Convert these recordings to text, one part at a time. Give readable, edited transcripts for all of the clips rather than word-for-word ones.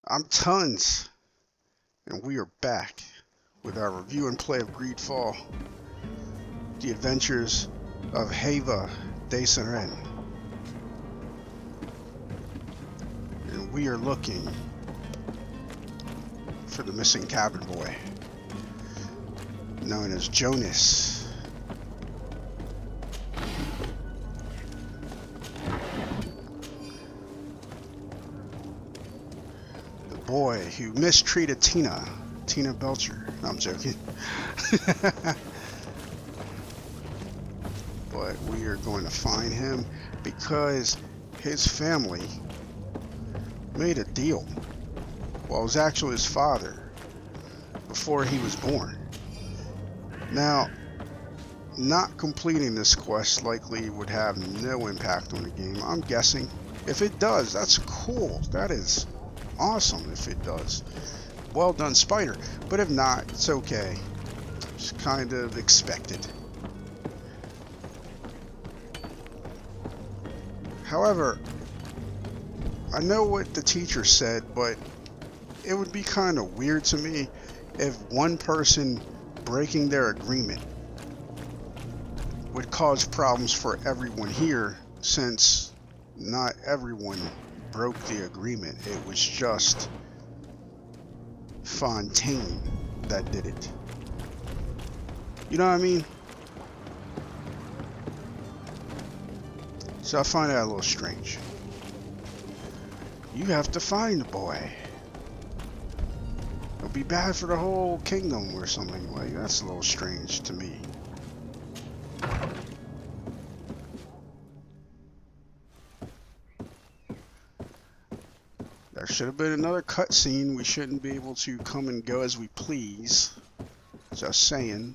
I'm Tons, and we are back with our review and play of GreedFall, the adventures of Heva de Serene. And we are looking for the missing cabin boy, known as Jonas. Boy who mistreated Tina Belcher. No, I'm joking. But we are going to find him because his family made a deal. Well, it was actually his father before he was born. Now, not completing this quest likely would have no impact on the game. I'm guessing. If it does, that's cool. That is awesome if it does. Well done, Spider. But if not, it's okay. It's kind of expected. However, I know what the teacher said, but it would be kind of weird to me if one person breaking their agreement would cause problems for everyone here, since not everyone broke the agreement. It was just Fontaine that did it. You know what I mean? So I find that a little strange. You have to find the boy. It'll be bad for the whole kingdom or something. Like, that's a little strange to me. There should have been another cutscene. We shouldn't be able to come and go as we please. Just saying.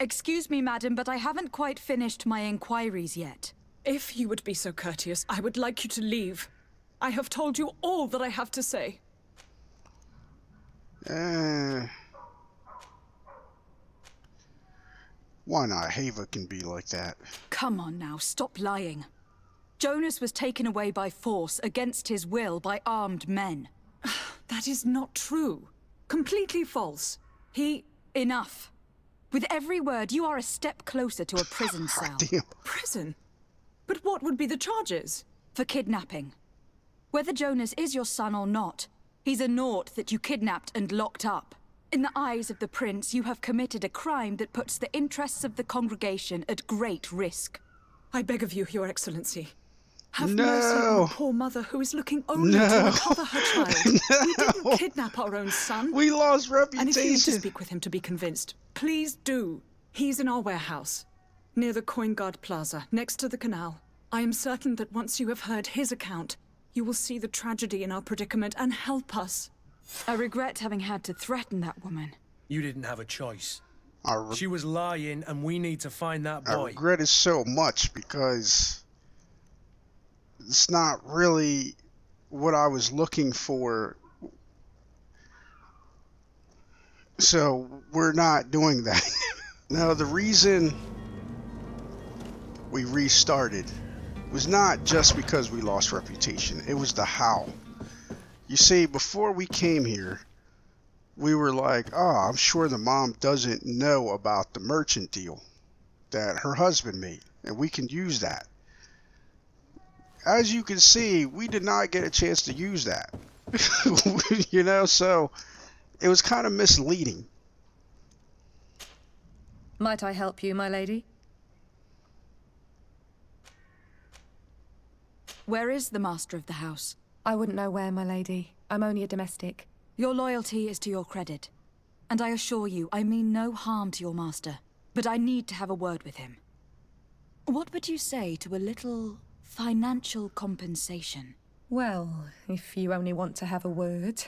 Excuse me, madam, but I haven't quite finished my inquiries yet. If you would be so courteous, I would like you to leave. I have told you all that I have to say. Why not? Heva can be like that. Come on now, stop lying. Jonas was taken away by force, against his will, by armed men. That is not true. Completely false. Enough. With every word, you are a step closer to a prison cell. Damn. Prison? But what would be the charges? For kidnapping. Whether Jonas is your son or not, he's a naught that you kidnapped and locked up. In the eyes of the prince, you have committed a crime that puts the interests of the congregation at great risk. I beg of you, Your Excellency. Have No. mercy on the poor mother who is looking only No. to recover her child. No. We didn't kidnap our own son. We lost reputation. And if you need to speak with him to be convinced, please do. He's in our warehouse, near the Coin Guard Plaza, next to the canal. I am certain that once you have heard his account, you will see the tragedy in our predicament and help us. I regret having had to threaten that woman. You didn't have a choice. I She was lying, and we need to find that boy. regret it so much because it's not really what I was looking for. So we're not doing that. Now, the reason we restarted was not just because we lost reputation. It was the how. You see, before we came here, we were like, oh, I'm sure the mom doesn't know about the merchant deal that her husband made, and we can use that. As you can see, we did not get a chance to use that. You know, so it was kind of misleading. Might I help you, my lady? Where is the master of the house? I wouldn't know where, my lady. I'm only a domestic. Your loyalty is to your credit. And I assure you, I mean no harm to your master. But I need to have a word with him. What would you say to a little financial compensation? Well, if you only want to have a word.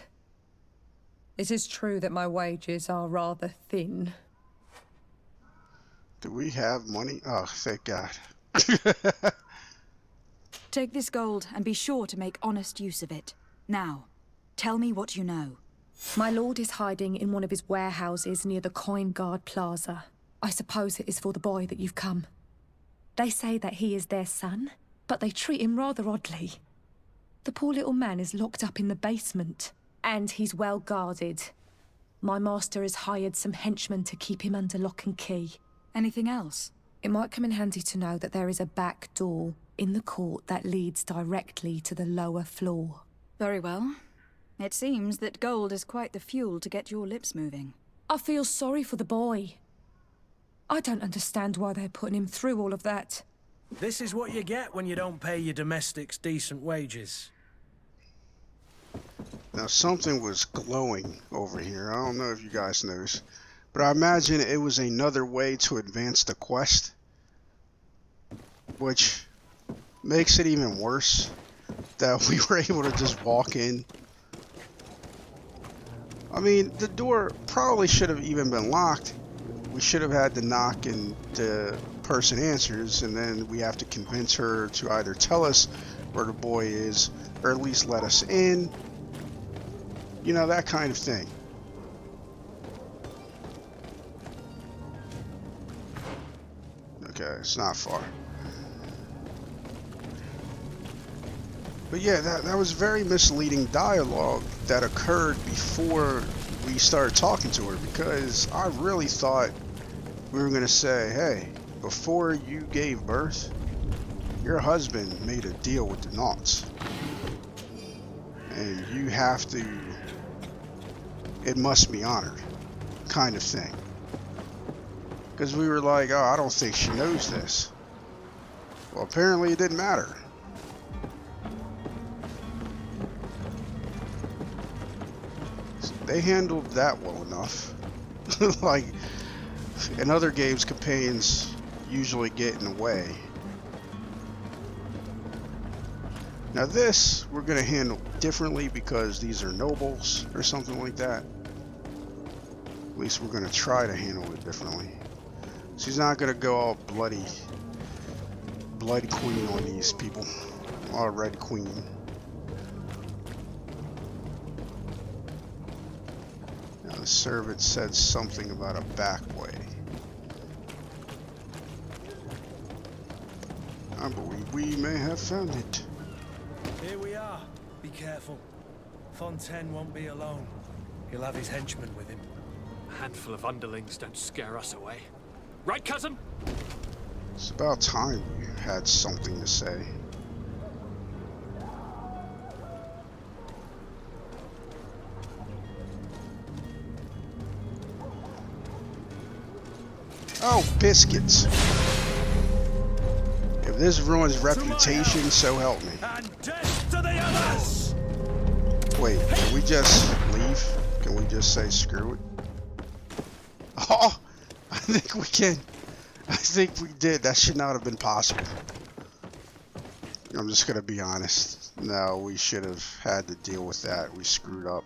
It is true that my wages are rather thin. Do we have money? Oh, thank God. Take this gold and be sure to make honest use of it. Now, tell me what you know. My lord is hiding in one of his warehouses near the Coin Guard Plaza. I suppose it is for the boy that you've come. They say that he is their son, but they treat him rather oddly. The poor little man is locked up in the basement, and he's well guarded. My master has hired some henchmen to keep him under lock and key. Anything else? It might come in handy to know that there is a back door in the court that leads directly to the lower floor. Very well. It seems that gold is quite the fuel to get your lips moving. I feel sorry for the boy. I don't understand why they're putting him through all of that. This is what you get when you don't pay your domestics decent wages. Now something was glowing over here. I don't know if you guys noticed, but I imagine it was another way to advance the quest, which makes it even worse that we were able to just walk in. I mean, the door probably should have even been locked. We should have had to knock and the person answers, and then we have to convince her to either tell us where the boy is or at least let us in. You know, that kind of thing. Okay, it's not far. But yeah, that was very misleading dialogue that occurred before we started talking to her, because I really thought we were going to say, hey, before you gave birth, your husband made a deal with the Nauts. And you have to, it must be honored, kind of thing. Because we were like, oh, I don't think she knows this. Well, apparently it didn't matter. They handled that well enough. Like, in other games, companions usually get in the way. Now this, we're going to handle differently because these are nobles or something like that. At least we're going to try to handle it differently. She's not going to go all bloody queen on these people. All red queen. Now the servant said something about a back way. I believe we may have found it. Here we are. Be careful. Fontaine won't be alone. He'll have his henchmen with him. A handful of underlings don't scare us away. Right, cousin? It's about time you had something to say. Oh, biscuits. If this ruins reputation, so help me. And death to the others! Wait, can we just leave? Can we just say screw it? Oh, I think we can. I think we did. That should not have been possible. I'm just gonna be honest. No, we should have had to deal with that. We screwed up.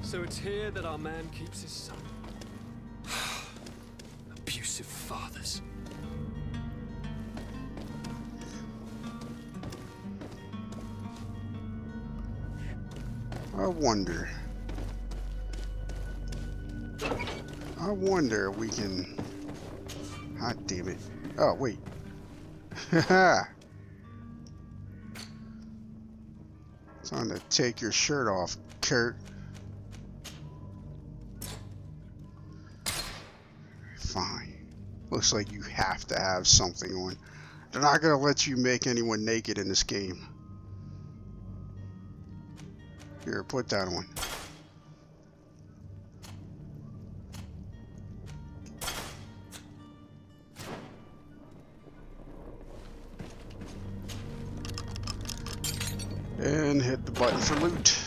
So it's here that our man keeps his son. Abusive fathers. I wonder if we can... God damn it. Oh, wait. Haha. Time to take your shirt off, Kurt. Fine. Looks like you have to have something on. They're not gonna let you make anyone naked in this game. Here, put that on. And hit the button for loot.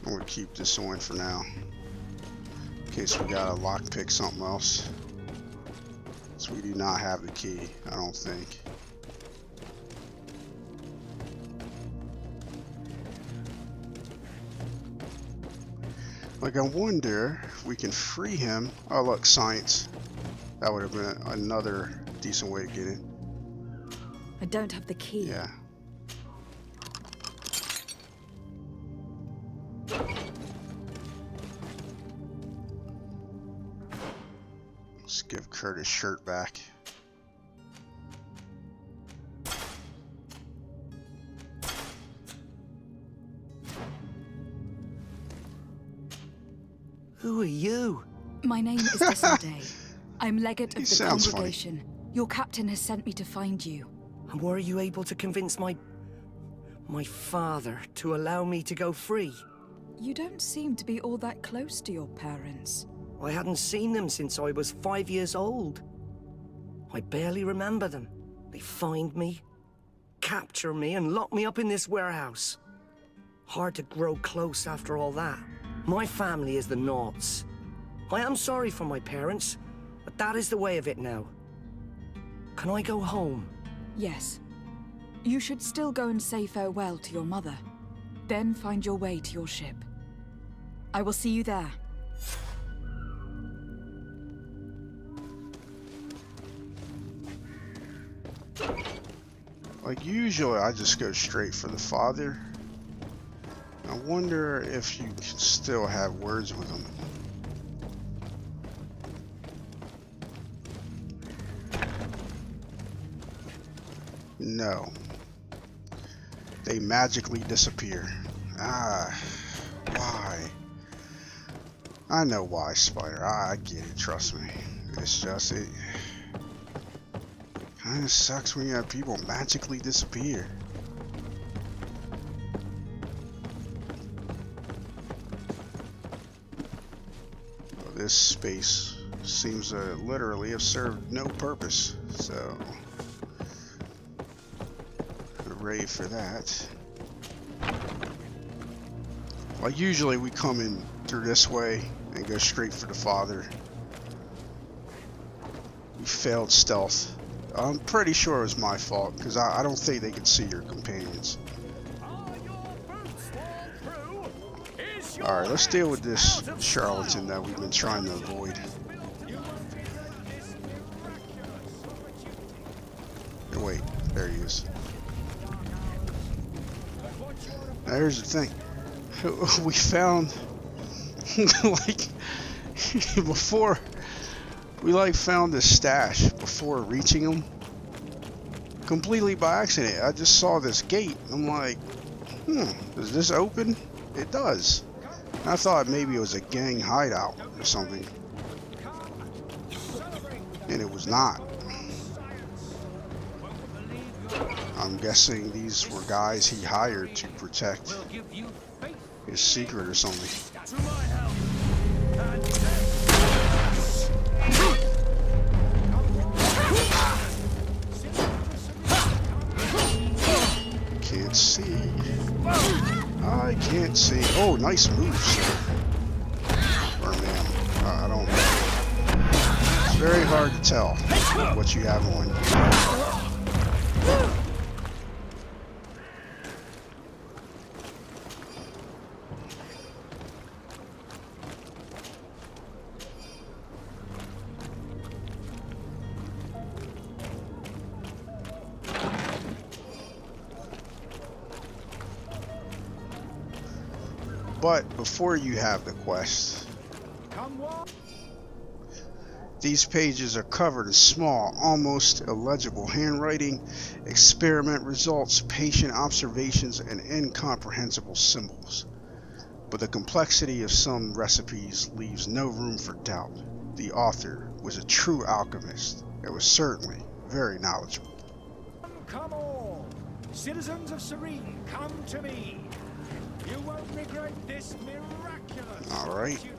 I'm gonna keep this on for now, in case we gotta lockpick something else. So we do not have the key, I don't think. Like, I wonder if we can free him. Oh, look, science. That would have been another decent way to get in. I don't have the key. Yeah. Let's give Kurt his shirt back. Who are you? My name is Disappearance. I'm legate of the sounds congregation. Your captain has sent me to find you. And were you able to convince my father to allow me to go free? You don't seem to be all that close to your parents. I hadn't seen them since I was 5 years old. I barely remember them. They find me, capture me, and lock me up in this warehouse. Hard to grow close after all that. My family is the Nauts. I am sorry for my parents, but that is the way of it now. Can I go home? Yes. You should still go and say farewell to your mother. Then find your way to your ship. I will see you there. Like usually, I just go straight for the father. I wonder if you can still have words with him. No. They magically disappear. Ah, why? I know why, Spider. I get it, trust me. It's just, it kind of sucks when you have people magically disappear. Well, this space seems to literally have served no purpose, so hooray for that. Like usually we come in through this way and go straight for the father. We failed stealth. I'm pretty sure it was my fault because I don't think they could see your companions. Alright, let's deal with this charlatan that we've been trying to avoid. Oh, wait, there he is. Now here's the thing. We found like before we found this stash before reaching them completely by accident. I just saw this gate. I'm like, does this open? It does. And I thought maybe it was a gang hideout or something, and it was not. I'm guessing these were guys he hired to protect his secret or something. Can't see. I can't see. Oh, nice move, sir. Or ma'am. I don't know. It's very hard to tell what you have on. But before you have the quest, these pages are covered in small, almost illegible handwriting, experiment results, patient observations, and incomprehensible symbols. But the complexity of some recipes leaves no room for doubt. The author was a true alchemist and was certainly very knowledgeable. Come all, citizens of Serene, come to me. You won't regret this miraculous opportunity.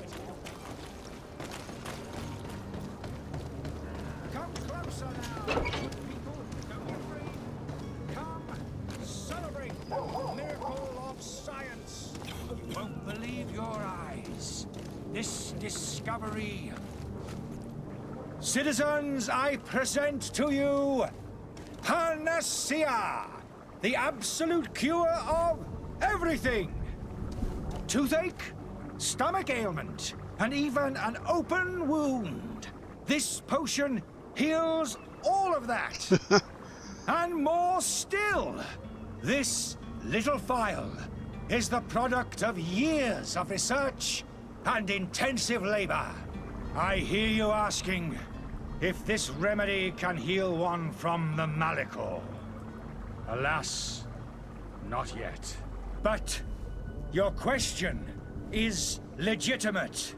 Come closer now, people. Don't be afraid. Come, celebrate the miracle of science. You won't believe your eyes. This discovery. Citizens, I present to you Panacea, the absolute cure of everything. Toothache, stomach ailment, and even an open wound. This potion heals all of that. And more still. This little phial is the product of years of research and intensive labor. I hear you asking, if this remedy can heal one from the Malachor. Alas, not yet. But your question is legitimate.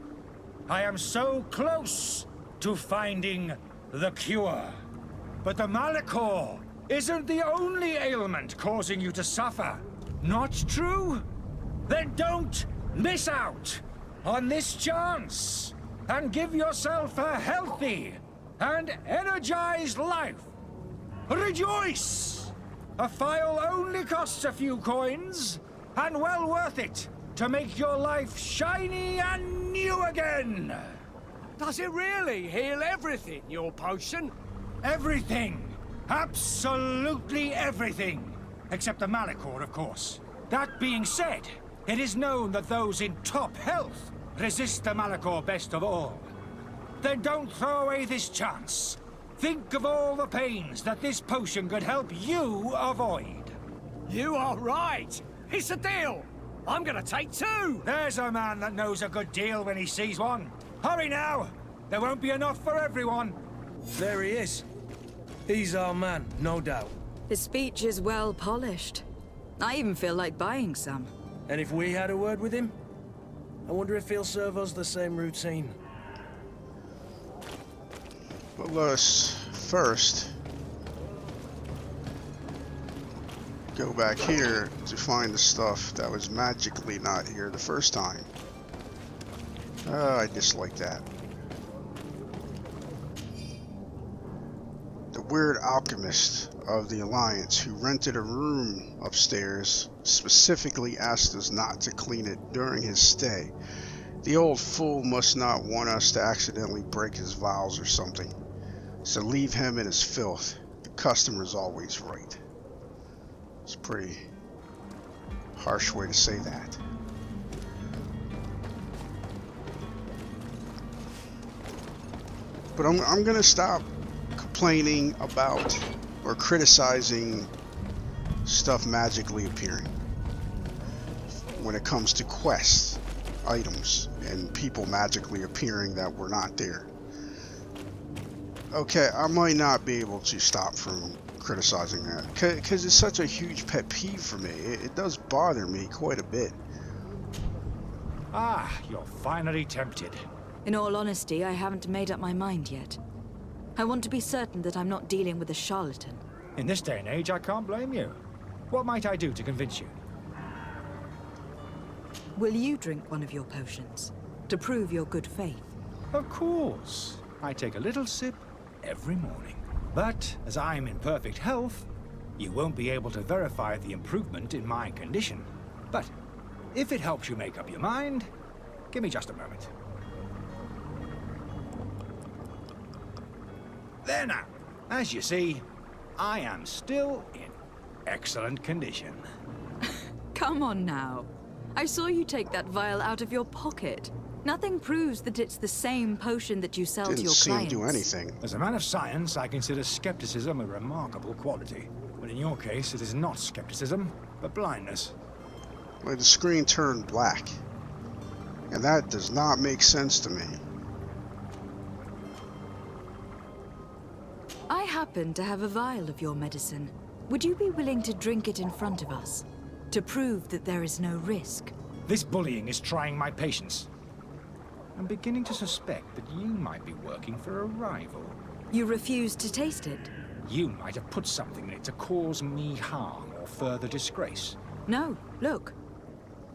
I am so close to finding the cure. But the Malachor isn't the only ailment causing you to suffer. Not true? Then don't miss out on this chance and give yourself a healthy and energized life. Rejoice! A phial only costs a few coins, and well worth it to make your life shiny and new again. Does it really heal everything, your potion? Everything. Absolutely everything. Except the Malachor, of course. That being said, it is known that those in top health resist the Malachor best of all. Then don't throw away this chance. Think of all the pains that this potion could help you avoid. You are right. It's a deal. I'm gonna take 2. There's a man that knows a good deal when he sees one. Hurry now. There won't be enough for everyone. There he is. He's our man, no doubt. His speech is well polished. I even feel like buying some. And if we had a word with him, I wonder if he'll serve us the same routine. But let's first go back here to find the stuff that was magically not here the first time. I dislike that. The weird alchemist of the Alliance who rented a room upstairs specifically asked us not to clean it during his stay. The old fool must not want us to accidentally break his vows or something. So leave him in his filth. The customer's always right. It's a pretty harsh way to say that. But I'm gonna stop complaining about or criticizing stuff magically appearing when it comes to quests, items, and people magically appearing that were not there. Okay, I might not be able to stop from criticizing that because it's such a huge pet peeve for me. It does bother me quite a bit. Ah, you're finally tempted. In all honesty, I haven't made up my mind yet. I want to be certain that I'm not dealing with a charlatan. In this day and age, I can't blame you. What might I do to convince you? Will you drink one of your potions to prove your good faith? Of course. I take a little sip every morning. But as I'm in perfect health, you won't be able to verify the improvement in my condition. But if it helps you make up your mind, give me just a moment. There now. As you see, I am still in excellent condition. Come on now. I saw you take that vial out of your pocket. Nothing proves that it's the same potion that you sell to your clients. Didn't seem to do anything. As a man of science, I consider skepticism a remarkable quality. But in your case, it is not skepticism, but blindness. Like the screen turned black. And that does not make sense to me. I happen to have a vial of your medicine. Would you be willing to drink it in front of us? To prove that there is no risk? This bullying is trying my patience. I'm beginning to suspect that you might be working for a rival. You refuse to taste it? You might have put something in it to cause me harm or further disgrace. No, look.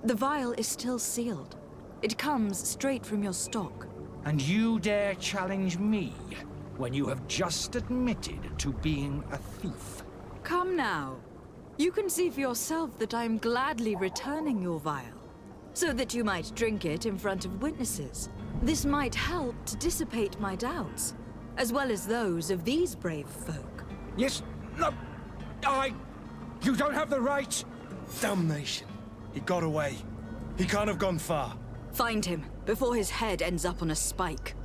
The vial is still sealed. It comes straight from your stock. And you dare challenge me when you have just admitted to being a thief? Come now. You can see for yourself that I am gladly returning your vial, so that you might drink it in front of witnesses. This might help to dissipate my doubts, as well as those of these brave folk. Yes, no, you don't have the right. Damnation. He got away. He can't have gone far. Find him, before his head ends up on a spike.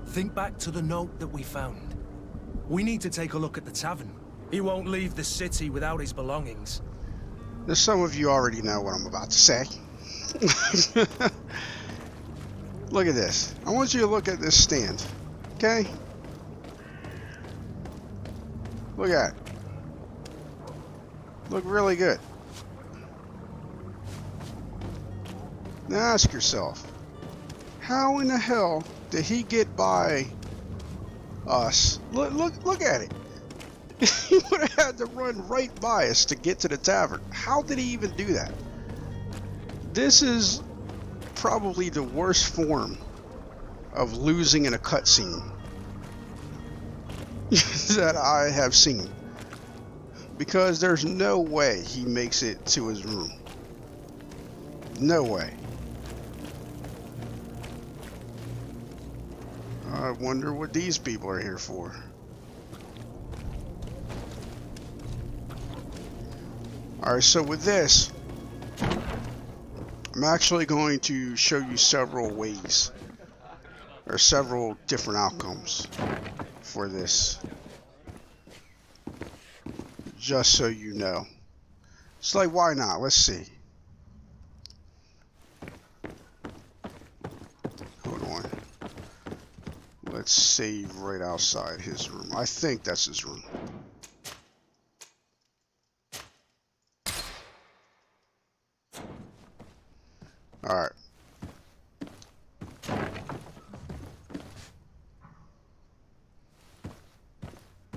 Think back to the note that we found. We need to take a look at the tavern. He won't leave the city without his belongings. Now, some of you already know what I'm about to say. Look at this. I want you to look at this stand. Okay? Look at it. Look really good. Now ask yourself, how in the hell did he get by us? Look at it. He would have had to run right by us to get to the tavern. How did he even do that? This is probably the worst form of losing in a cutscene that I have seen. Because there's no way he makes it to his room. No way. I wonder what these people are here for. Alright, so with this, I'm actually going to show you several ways, or several different outcomes for this. Just so you know. It's like, why not? Let's see. Hold on. Let's save right outside his room. I think that's his room. Alright.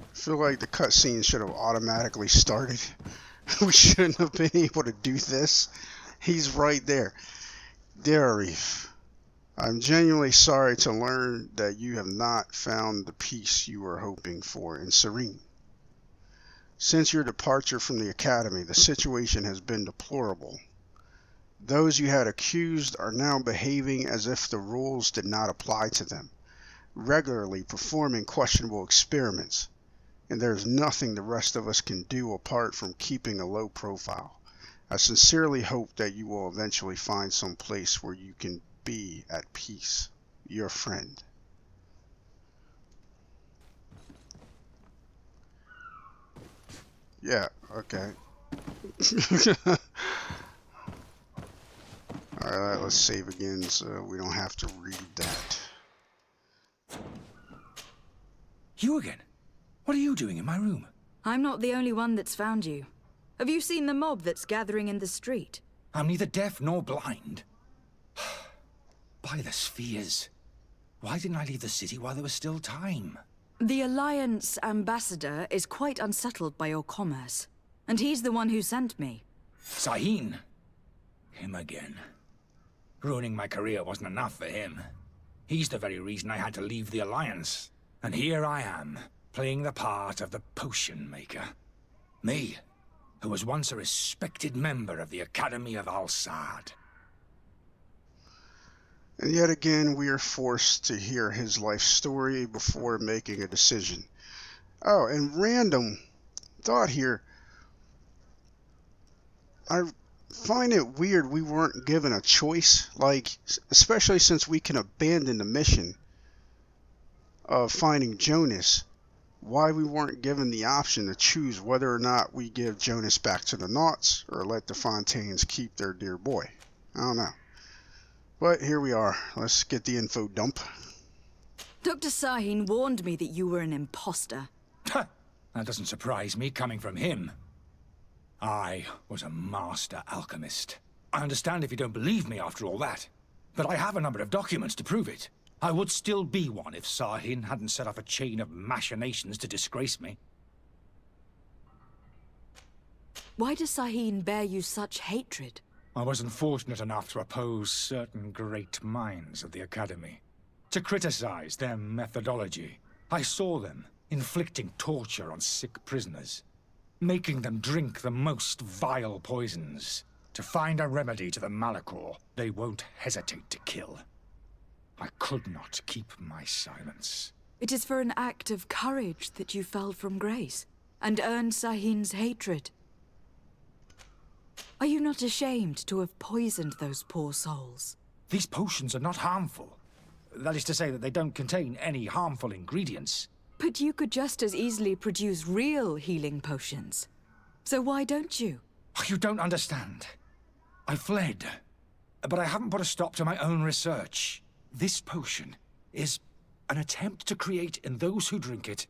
I feel like the cutscene should have automatically started. We shouldn't have been able to do this. He's right there. Dear Arif, I'm genuinely sorry to learn that you have not found the peace you were hoping for in Serene. Since your departure from the Academy, the situation has been deplorable. Those you had accused are now behaving as if the rules did not apply to them, regularly performing questionable experiments. And there's nothing the rest of us can do apart from keeping a low profile. I sincerely hope that you will eventually find some place where you can be at peace. Your friend. Yeah, okay. Alright, let's save again so we don't have to read that. You again? What are you doing in my room? I'm not the only one that's found you. Have you seen the mob that's gathering in the street? I'm neither deaf nor blind. By the spheres. Why didn't I leave the city while there was still time? The Alliance ambassador is quite unsettled by your commerce. And he's the one who sent me. Serene. Him again. Ruining my career wasn't enough for him. He's the very reason I had to leave the Alliance. And here I am, playing the part of the potion maker. Me, who was once a respected member of the Academy of Al-Sad. And yet again, we are forced to hear his life story before making a decision. Oh, and random thought here. I find it weird we weren't given a choice, like, especially since we can abandon the mission of finding Jonas. Why we weren't given the option to choose whether or not we give Jonas back to the Nauts or let the Fontaines keep their dear boy. I don't know. But here we are. Let's get the info dump. Dr. Sahin warned me that you were an imposter. That doesn't surprise me coming from him. I was a master alchemist. I understand if you don't believe me after all that, but I have a number of documents to prove it. I would still be one if Sahin hadn't set off a chain of machinations to disgrace me. Why does Sahin bear you such hatred? I wasn't fortunate enough to oppose certain great minds of the Academy, to criticize their methodology. I saw them inflicting torture on sick prisoners, making them drink the most vile poisons. To find a remedy to the Malachor, they won't hesitate to kill. I could not keep my silence. It is for an act of courage that you fell from grace and earned Sahin's hatred. Are you not ashamed to have poisoned those poor souls? These potions are not harmful. That is to say that they don't contain any harmful ingredients. But you could just as easily produce real healing potions. So why don't you? You don't understand. I fled, but I haven't put a stop to my own research. This potion is an attempt to create in those who drink it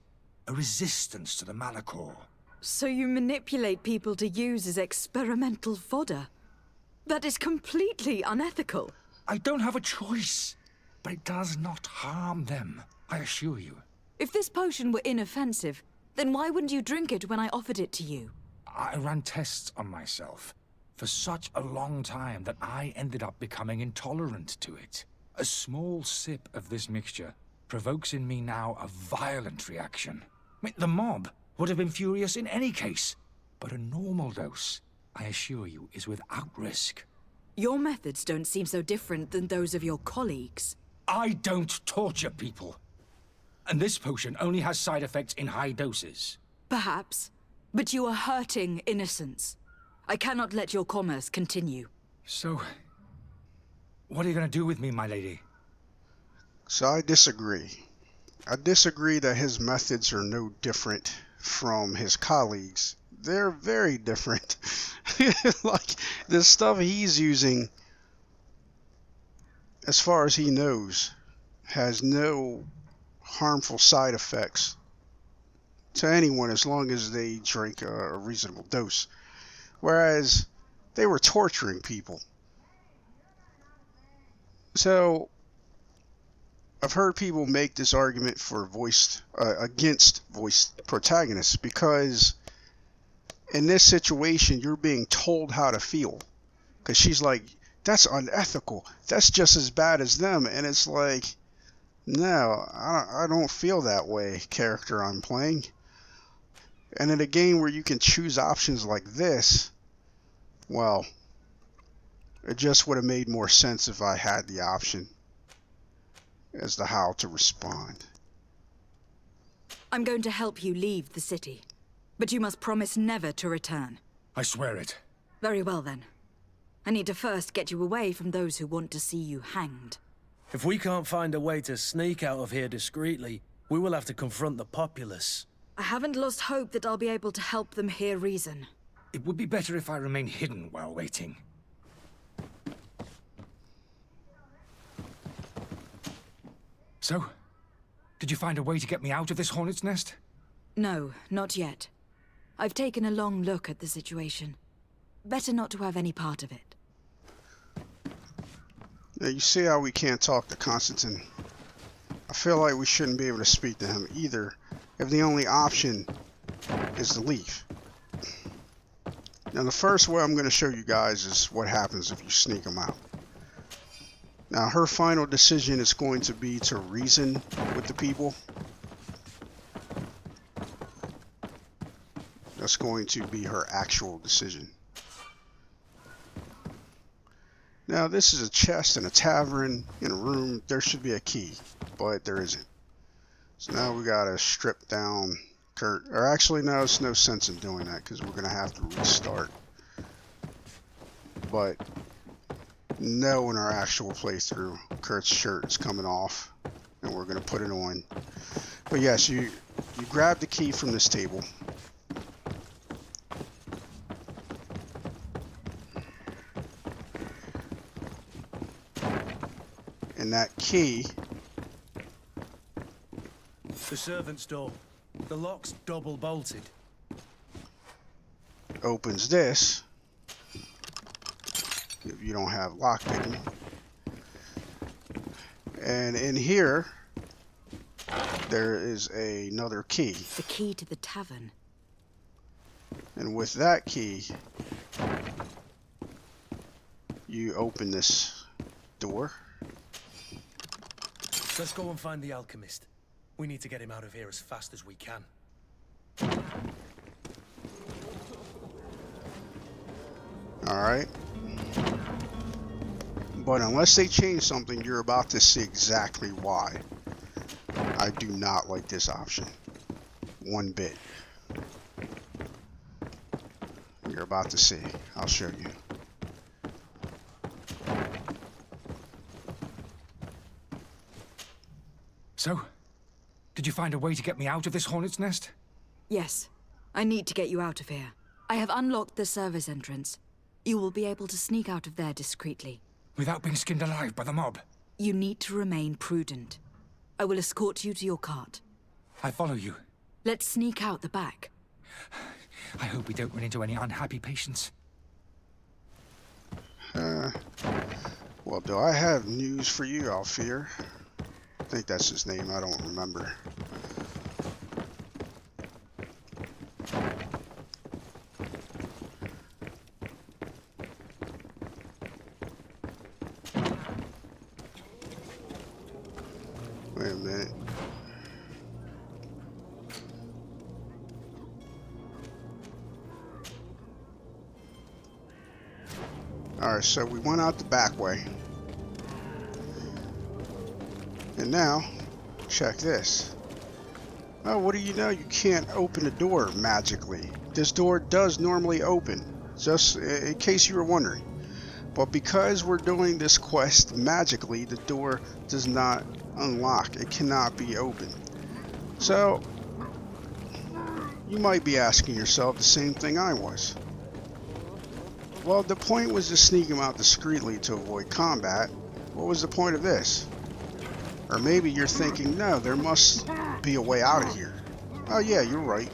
a a resistance to the Malachor. So you manipulate people to use as experimental fodder? That is completely unethical. I don't have a choice, but it does not harm them, I assure you. If this potion were inoffensive, then why wouldn't you drink it when I offered it to you? I ran tests on myself for such a long time that I ended up becoming intolerant to it. A small sip of this mixture provokes in me now a violent reaction. I mean, the mob would have been furious in any case, but a normal dose, I assure you, is without risk. Your methods don't seem so different than those of your colleagues. I don't torture people. And this potion only has side effects in high doses. Perhaps, but you are hurting innocents. I cannot let your commerce continue. So, what are you gonna do with me, my lady? So I disagree. I disagree that his methods are no different from his colleagues. They're very different. Like, the stuff he's using, as far as he knows, has no harmful side effects to anyone as long as they drink a reasonable dose. Whereas they were torturing people. So I've heard people make this argument for against voiced protagonists, because in this situation you're being told how to feel. Because she's like, that's unethical, that's just as bad as them, and it's like, no, I don't feel that way, character I'm playing. And in a game where you can choose options like this, well, it just would have made more sense if I had the option as to how to respond. I'm going to help you leave the city, but you must promise never to return. I swear it. Very well then. I need to first get you away from those who want to see you hanged. If we can't find a way to sneak out of here discreetly, we will have to confront the populace. I haven't lost hope that I'll be able to help them hear reason. It would be better if I remain hidden while waiting. So, did you find a way to get me out of this hornet's nest? No, not yet. I've taken a long look at the situation. Better not to have any part of it. Now, you see how we can't talk to Constantine? I feel like we shouldn't be able to speak to him either, if the only option is to leave. Now, the first way I'm going to show you guys is what happens if you sneak him out. Now, her final decision is going to be to reason with the people. That's going to be her actual decision. Now, this is a chest in a tavern, in a room. There should be a key, but there isn't. So now we gotta strip down Kurt. Or actually, no, there's no sense in doing that because we're gonna have to restart. But no, in our actual playthrough, Kurt's shirt is coming off, and we're gonna put it on. But yes, you grab the key from this table. And that key... The servant's door. The lock's double bolted. Opens this. If you don't have lockpicking. And in here, there is another key. The key to the tavern. And with that key, you open this door. Let's go and find the alchemist. We need to get him out of here as fast as we can. Alright. But unless they change something, you're about to see exactly why. I do not like this option. One bit. You're about to see. I'll show you. So, did you find a way to get me out of this hornet's nest? Yes. I need to get you out of here. I have unlocked the service entrance. You will be able to sneak out of there discreetly. Without being skinned alive by the mob? You need to remain prudent. I will escort you to your cart. I follow you. Let's sneak out the back. I hope we don't run into any unhappy patients. Well, do I have news for you, Alfir? I think that's his name, I don't remember. Wait a minute. Alright, so we went out the back way. And now, check this. Oh, what do you know? You can't open the door magically. This door does normally open, just in case you were wondering. But because we're doing this quest magically, the door does not unlock. It cannot be opened. So, you might be asking yourself the same thing I was. Well, the point was to sneak him out discreetly to avoid combat. What was the point of this? Or maybe you're thinking, no, there must be a way out of here. Oh yeah, you're right.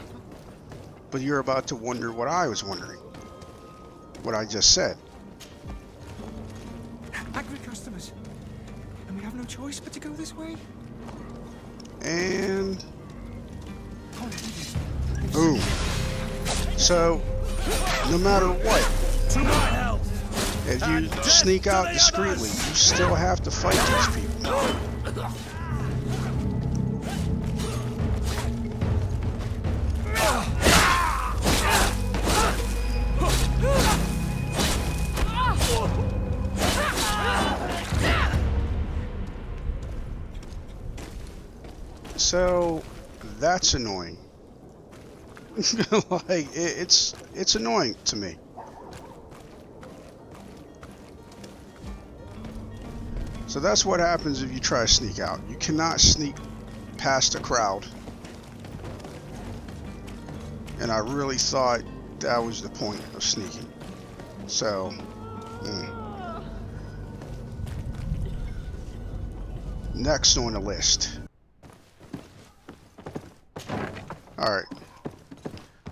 But you're about to wonder what I was wondering. What I just said. Angry customers. And we have no choice but to go this way? And... boom. So, no matter what, if you sneak out discreetly, you still have to fight these people. So, that's annoying. Like, it's annoying to me. So that's what happens if you try to sneak out. You cannot sneak past a crowd. And I really thought that was the point of sneaking. So, next on the list. Alright.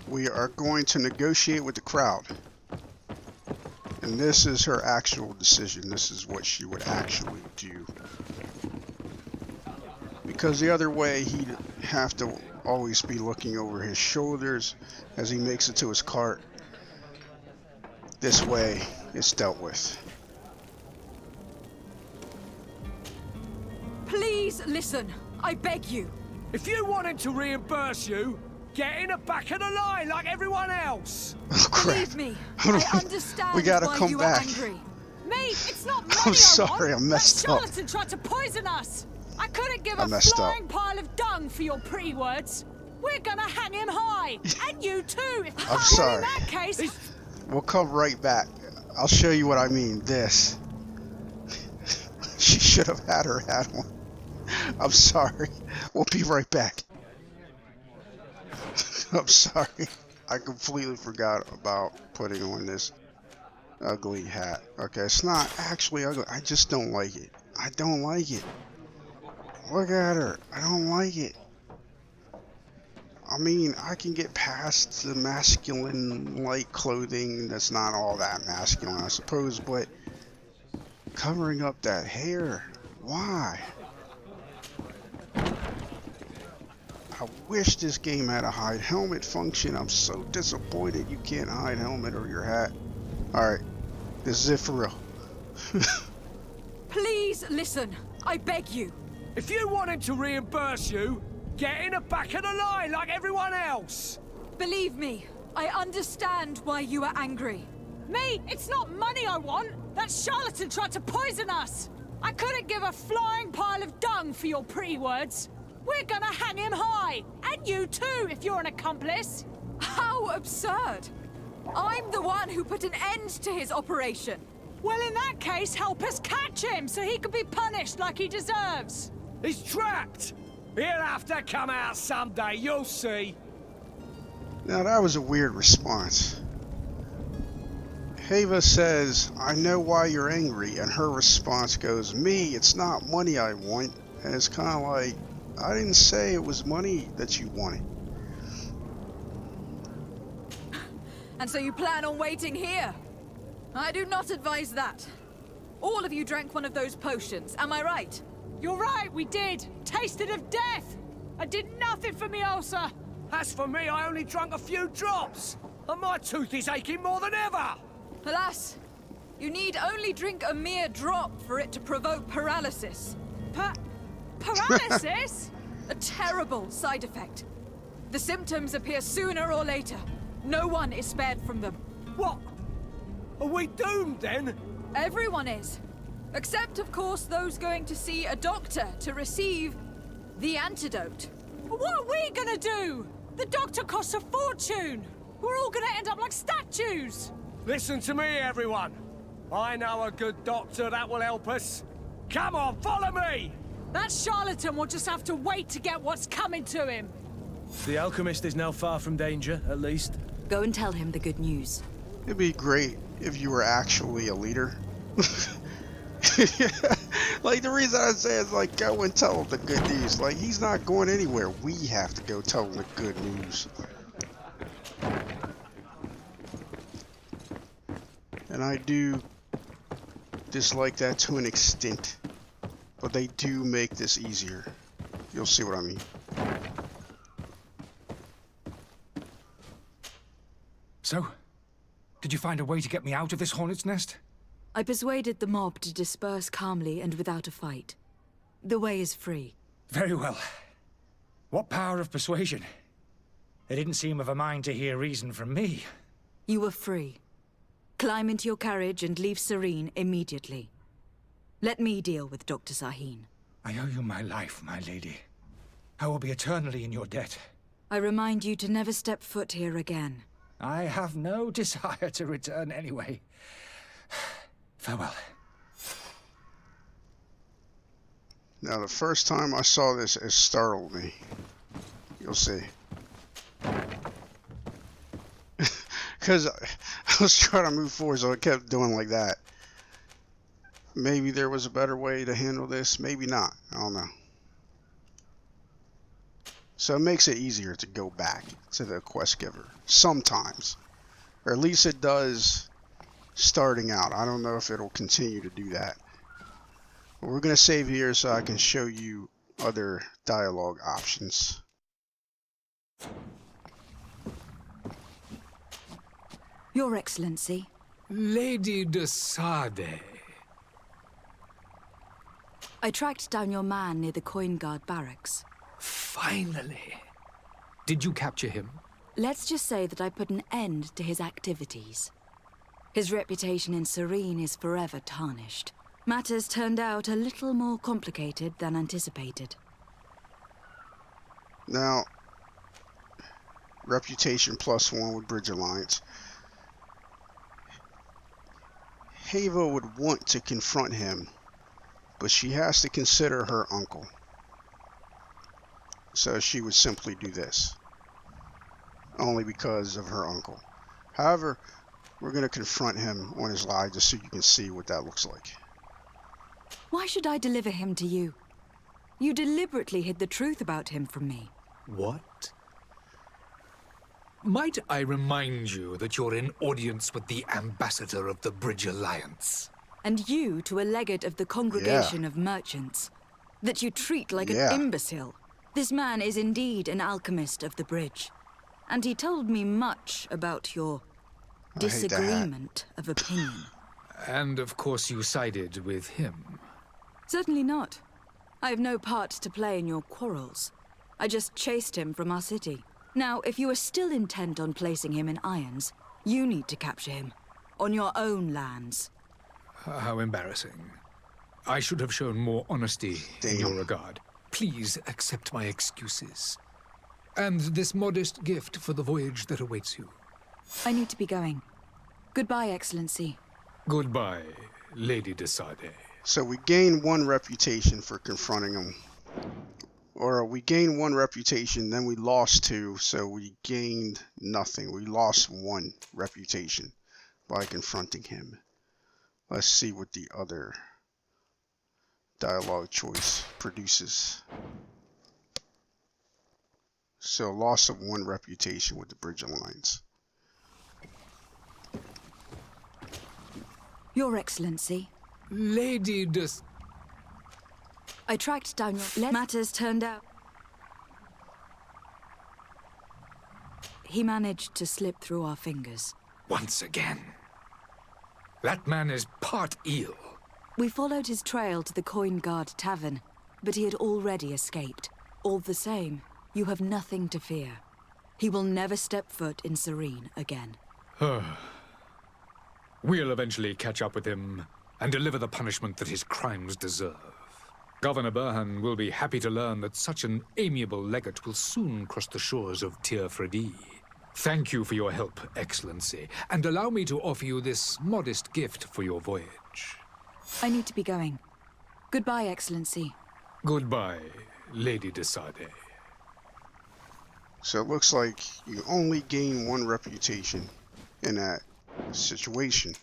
We are going to negotiate with the crowd. And this is her actual decision. This is what she would actually do. Because the other way, he'd have to always be looking over his shoulders as he makes it to his cart. This way, it's dealt with. Please listen. I beg you. If you want him to reimburse you, get in the back of the line like everyone else. Oh, crap. Believe me, I understand we gotta why come you back. are angry. Mate, it's not money I'm sorry, I messed that up. Charlatan tried to poison us. I couldn't give I a messed flying up. pile of dung for your pretty words. We're gonna hang him high, and you too. I'm sorry. In that case, We'll come right back. I'll show you what I mean. This. She should have had her hat on. I'm sorry. We'll be right back. I'm sorry. I completely forgot about putting on this ugly hat. Okay, it's not actually ugly. I just don't like it. I don't like it. Look at her. I don't like it. I mean, I can get past the masculine-like clothing that's not all that masculine, I suppose, but covering up that hair, why? I wish this game had a hide helmet function. I'm so disappointed you can't hide helmet or your hat. Alright, this is it for real. Please listen. I beg you. If you want him to reimburse you, get in the back of the line like everyone else. Believe me, I understand why you are angry. mate, it's not money I want. That charlatan tried to poison us. I couldn't give a flying pile of dung for your pretty words. We're gonna hang him high, and you too, if you're an accomplice. How absurd! I'm the one who put an end to his operation. Well, in that case, help us catch him so he can be punished like he deserves. He's trapped! He'll have to come out someday, you'll see. Now that was a weird response. Hava says, I know why you're angry, and her response goes, me, it's not money I want. And it's kind of like, I didn't say it was money that you wanted. And so you plan on waiting here? I do not advise that. All of you drank one of those potions, am I right? You're right, we did. Tasted of death. I did nothing for me ulcer. As for me, I only drank a few drops. And my tooth is aching more than ever. Alas, you need only drink a mere drop for it to provoke paralysis. Paralysis? A terrible side effect. The symptoms appear sooner or later. No one is spared from them. What? Are we doomed then? Everyone is. Except, of course, those going to see a doctor to receive the antidote. What are we gonna do? The doctor costs a fortune. We're all gonna end up like statues. Listen to me, everyone. I know a good doctor that will help us. Come on, follow me! That charlatan will just have to wait to get what's coming to him. The alchemist is now far from danger, at least. Go and tell him the good news. It'd be great if you were actually a leader. Like, the reason I say is, like, go and tell him the good news. Like, he's not going anywhere. We have to go tell him the good news. And I do dislike that to an extent. But they do make this easier. You'll see what I mean. So, did you find a way to get me out of this hornet's nest? I persuaded the mob to disperse calmly and without a fight. The way is free. Very well. What power of persuasion? They didn't seem of a mind to hear reason from me. You were free. Climb into your carriage and leave Serene immediately. Let me deal with Dr. Sahin. I owe you my life, my lady. I will be eternally in your debt. I remind you to never step foot here again. I have no desire to return anyway. Farewell. Now, the first time I saw this, it startled me. You'll see. Because I was trying to move forward, so I kept doing like that. Maybe there was a better way to handle this, maybe not. I don't know. So it makes it easier to go back to the quest giver. Sometimes. Or at least it does starting out. I don't know if it'll continue to do that. But we're going to save here so I can show you other dialogue options. Your Excellency. Lady de Sade. I tracked down your man near the Coin Guard barracks. Finally. Did you capture him? Let's just say that I put an end to his activities. His reputation in Serene is forever tarnished. Matters turned out a little more complicated than anticipated. Now, reputation +1 with Bridge Alliance. Hava would want to confront him, but she has to consider her uncle. So she would simply do this. Only because of her uncle. However, we're going to confront him on his lie just so you can see what that looks like. Why should I deliver him to you? You deliberately hid the truth about him from me. What? Might I remind you that you're in audience with the ambassador of the Bridge Alliance? And you to a legate of the Congregation of Merchants. That you treat like an imbecile. This man is indeed an alchemist of the bridge. And he told me much about your disagreement of opinion. And of course you sided with him. Certainly not. I have no part to play in your quarrels. I just chased him from our city. Now, if you are still intent on placing him in irons, you need to capture him. On your own lands. How embarrassing. I should have shown more honesty in your regard. Please accept my excuses. And this modest gift for the voyage that awaits you. I need to be going. Goodbye, Excellency. Goodbye, Lady de Sade. So we gain 1 reputation for confronting him. Or we gained 1 reputation, then we lost 2, so we gained nothing. We lost 1 reputation by confronting him. Let's see what the other dialogue choice produces. So loss of 1 reputation with the Bridge Alliance. Your Excellency. Lady I tracked down your... Matters turned out... He managed to slip through our fingers. Once again. That man is part eel. We followed his trail to the Coin Guard Tavern, but he had already escaped. All the same, you have nothing to fear. He will never step foot in Serene again. We'll eventually catch up with him and deliver the punishment that his crimes deserve. Governor Burhan will be happy to learn that such an amiable legate will soon cross the shores of Tir Fredi. Thank you for your help, Excellency, and allow me to offer you this modest gift for your voyage. I need to be going. Goodbye, Excellency. Goodbye, Lady de Sade. So it looks like you only gain 1 reputation in that situation.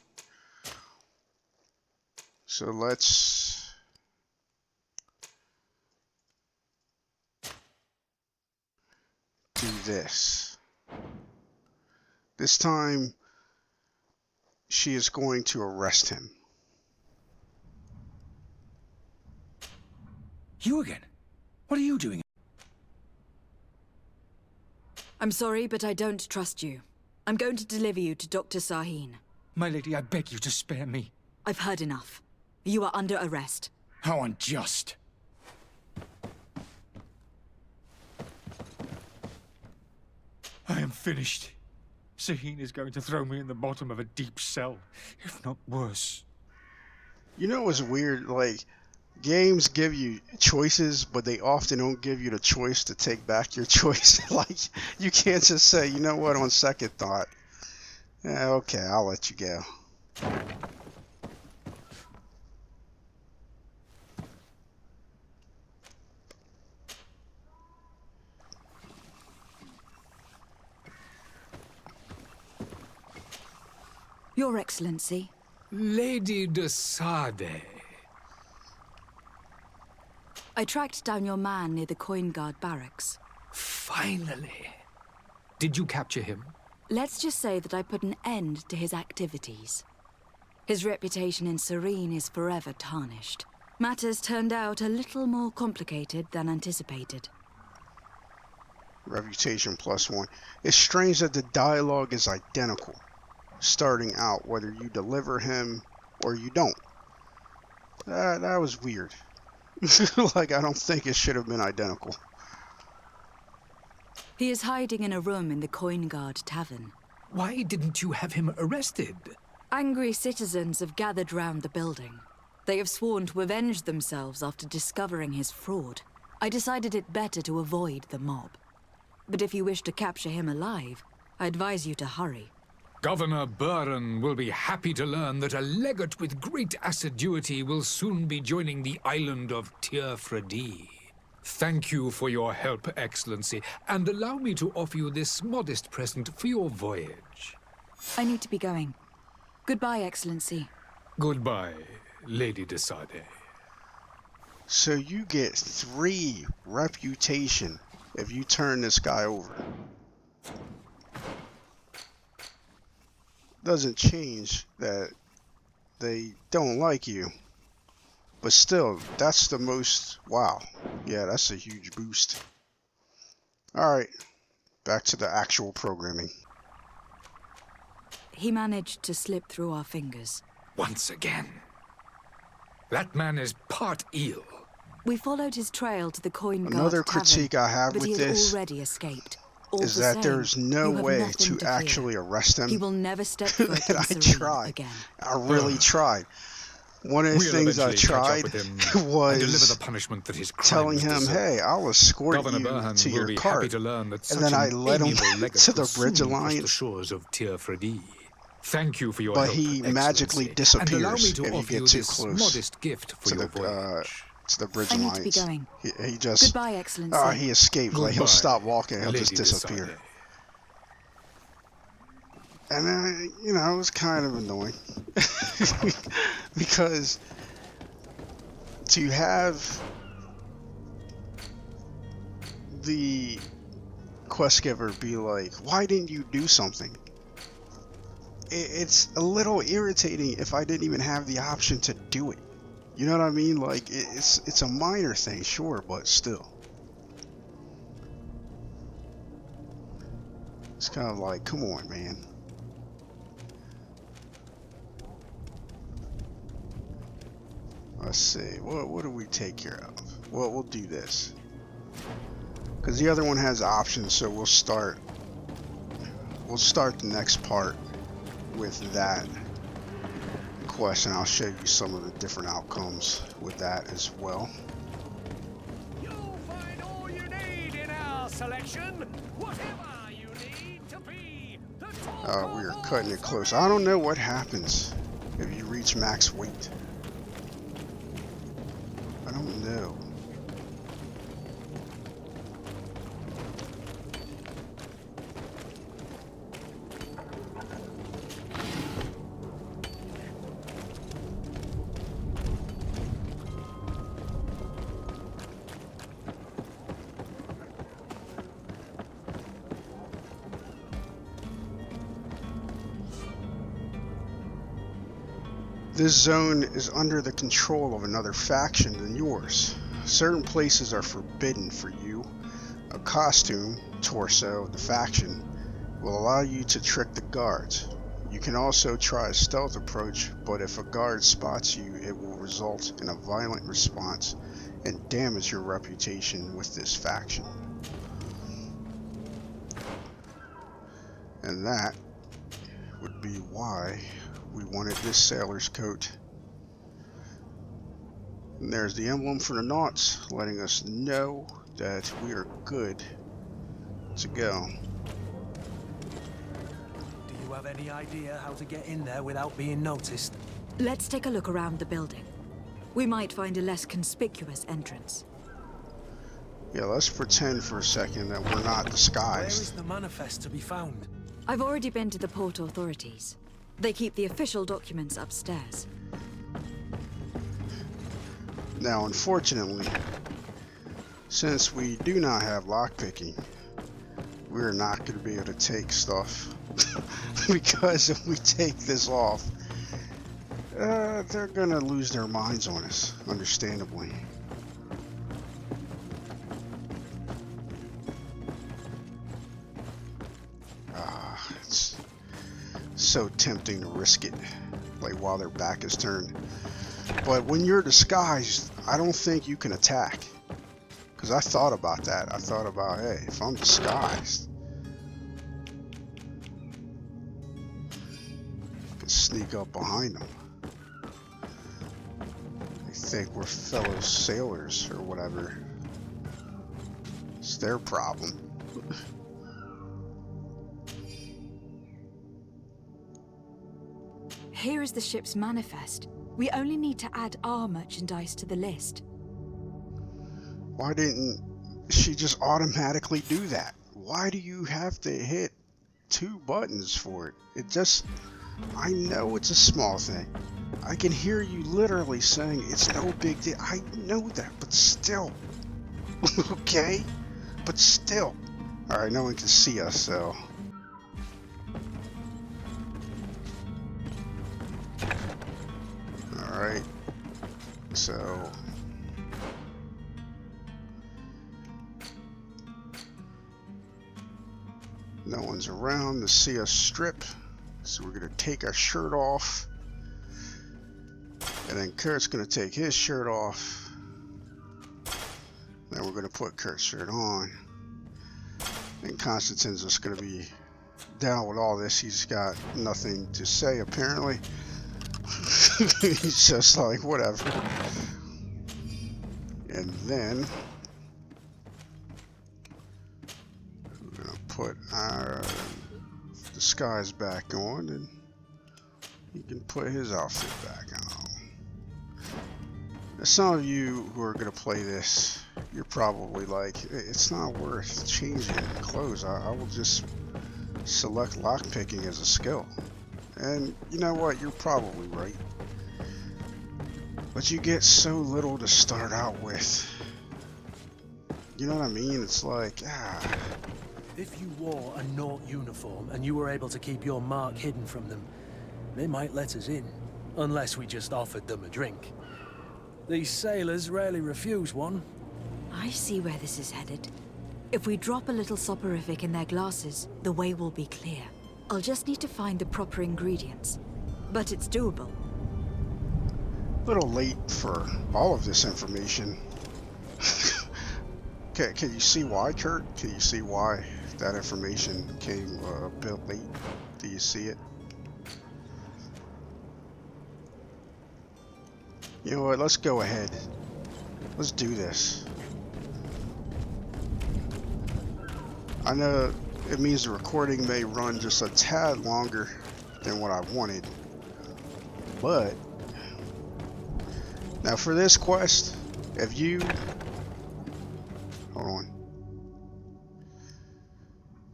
So let's do this. This time, she is going to arrest him. You again? What are you doing? I'm sorry, but I don't trust you. I'm going to deliver you to Dr. Sahin. My lady, I beg you to spare me. I've heard enough. You are under arrest. How unjust. I am finished. Sahin is going to throw me in the bottom of a deep cell, if not worse. You know what's weird? Like, games give you choices, but they often don't give you the choice to take back your choice. Like, you can't just say, you know what, on second thought, yeah, okay, I'll let you go. Your Excellency. Lady de Sade. I tracked down your man near the Coin Guard barracks. Finally. Did you capture him? Let's just say that I put an end to his activities. His reputation in Serene is forever tarnished. Matters turned out a little more complicated than anticipated. Reputation +1. It's strange that the dialogue is identical, starting out, whether you deliver him or you don't. That was weird. Like, I don't think it should have been identical. He is hiding in a room in the Coin Guard Tavern. Why didn't you have him arrested? Angry citizens have gathered round the building. They have sworn to avenge themselves after discovering his fraud. I decided it better to avoid the mob. But if you wish to capture him alive, I advise you to hurry. Governor Burhan will be happy to learn that a legate with great assiduity will soon be joining the island of Tir Fredi. Thank you for your help, Excellency, and allow me to offer you this modest present for your voyage. I need to be going. Goodbye, Excellency. Goodbye, Lady de Sade. So you get 3 reputation if you turn this guy over. Doesn't change that they don't like you, but still, that's the most. Wow, yeah, that's a huge boost. Alright, back to the actual programming. He managed to slip through our fingers. Once again. That man is part eel. We followed his trail to the Coin Guard Another Tavern, critique I have but with he had this already escaped. is that there's no way to actually arrest him. He will never step foot in I Serene tried. again. I really tried. One of the things I tried was deliver the punishment that his telling crimes him, deserve. "Hey, I'll escort Governor you Burhan to will your be cart," happy to learn that and then I led him to the Bridge soon cross Alliance. the shores of Tir Fredi. Thank you for your But help, he magically Excellency. And allow me disappears to if you offer get you too this close modest gift for to your the voyage. to the Bridge I need Alliance. to be going. He just Goodbye, Excellency. he escapes. Like, he'll Goodbye, stop walking. He'll Lady just de disappear. Sade. And then, it was kind of annoying because to have the quest giver be like, "Why didn't you do something?" it's a little irritating if I didn't even have the option to do it. You know what I mean? Like, it's a minor thing, sure, but still. It's kind of like, come on, man. Let's see, what do we take care of? Well, we'll do this. Because the other one has options, so we'll start the next part with that quest, and I'll show you some of the different outcomes with that as well. You'll find all you need in our selection, whatever you need to be. We are cutting it close. I don't know what happens if you reach max weight. I don't know. This zone is under the control of another faction than yours. Certain places are forbidden for you. A costume, torso, the faction, will allow you to trick the guards. You can also try a stealth approach, but if a guard spots you, it will result in a violent response and damage your reputation with this faction. And that would be why we wanted this sailor's coat. And there's the emblem for the Nauts, letting us know that we are good to go. Do you have any idea how to get in there without being noticed? Let's take a look around the building. We might find a less conspicuous entrance. Yeah, let's pretend for a second that we're not Where disguised. is the manifest to be found? I've already been to the port authorities. They keep the official documents upstairs. Now, unfortunately, since we do not have lockpicking, we're not going to be able to take stuff. Because if we take this off, they're going to lose their minds on us, understandably. It's so tempting to risk it, like while their back is turned. But when you're disguised, I don't think you can attack. Because I thought about that. I thought about, hey, if I'm disguised, I can sneak up behind them. They think we're fellow sailors or whatever. It's their problem. Here is the ship's manifest. We only need to add our merchandise to the list. Why didn't she just automatically do that? Why do you have to hit 2 buttons for it? It just... I know it's a small thing. I can hear you literally saying it's no big deal. I know that, but still. Okay? But still. Alright, no one can see us, so... Alright. So... no one's around to see us strip, so we're gonna take our shirt off, and then Kurt's gonna take his shirt off, then we're gonna put Kurt's shirt on, and Constantine's just gonna be down with all this. He's got nothing to say apparently. He's just like, whatever. And then put our disguise back on, and he can put his outfit back on. Now, some of you who are going to play this, you're probably like, it's not worth changing clothes. I will just select lockpicking as a skill. And you know what? You're probably right. But you get so little to start out with. You know what I mean? It's like, If you wore a Naut uniform and you were able to keep your mark hidden from them, they might let us in, unless we just offered them a drink. These sailors rarely refuse one. I see where this is headed. If we drop a little soporific in their glasses, the way will be clear. I'll just need to find the proper ingredients. But it's doable. A little late for all of this information. Can you see why, Kurt? Can you see why that information came a bit late? Do you see it? You know what? Let's go ahead. Let's do this. I know it means the recording may run just a tad longer than what I wanted, but now for this quest, if you hold on,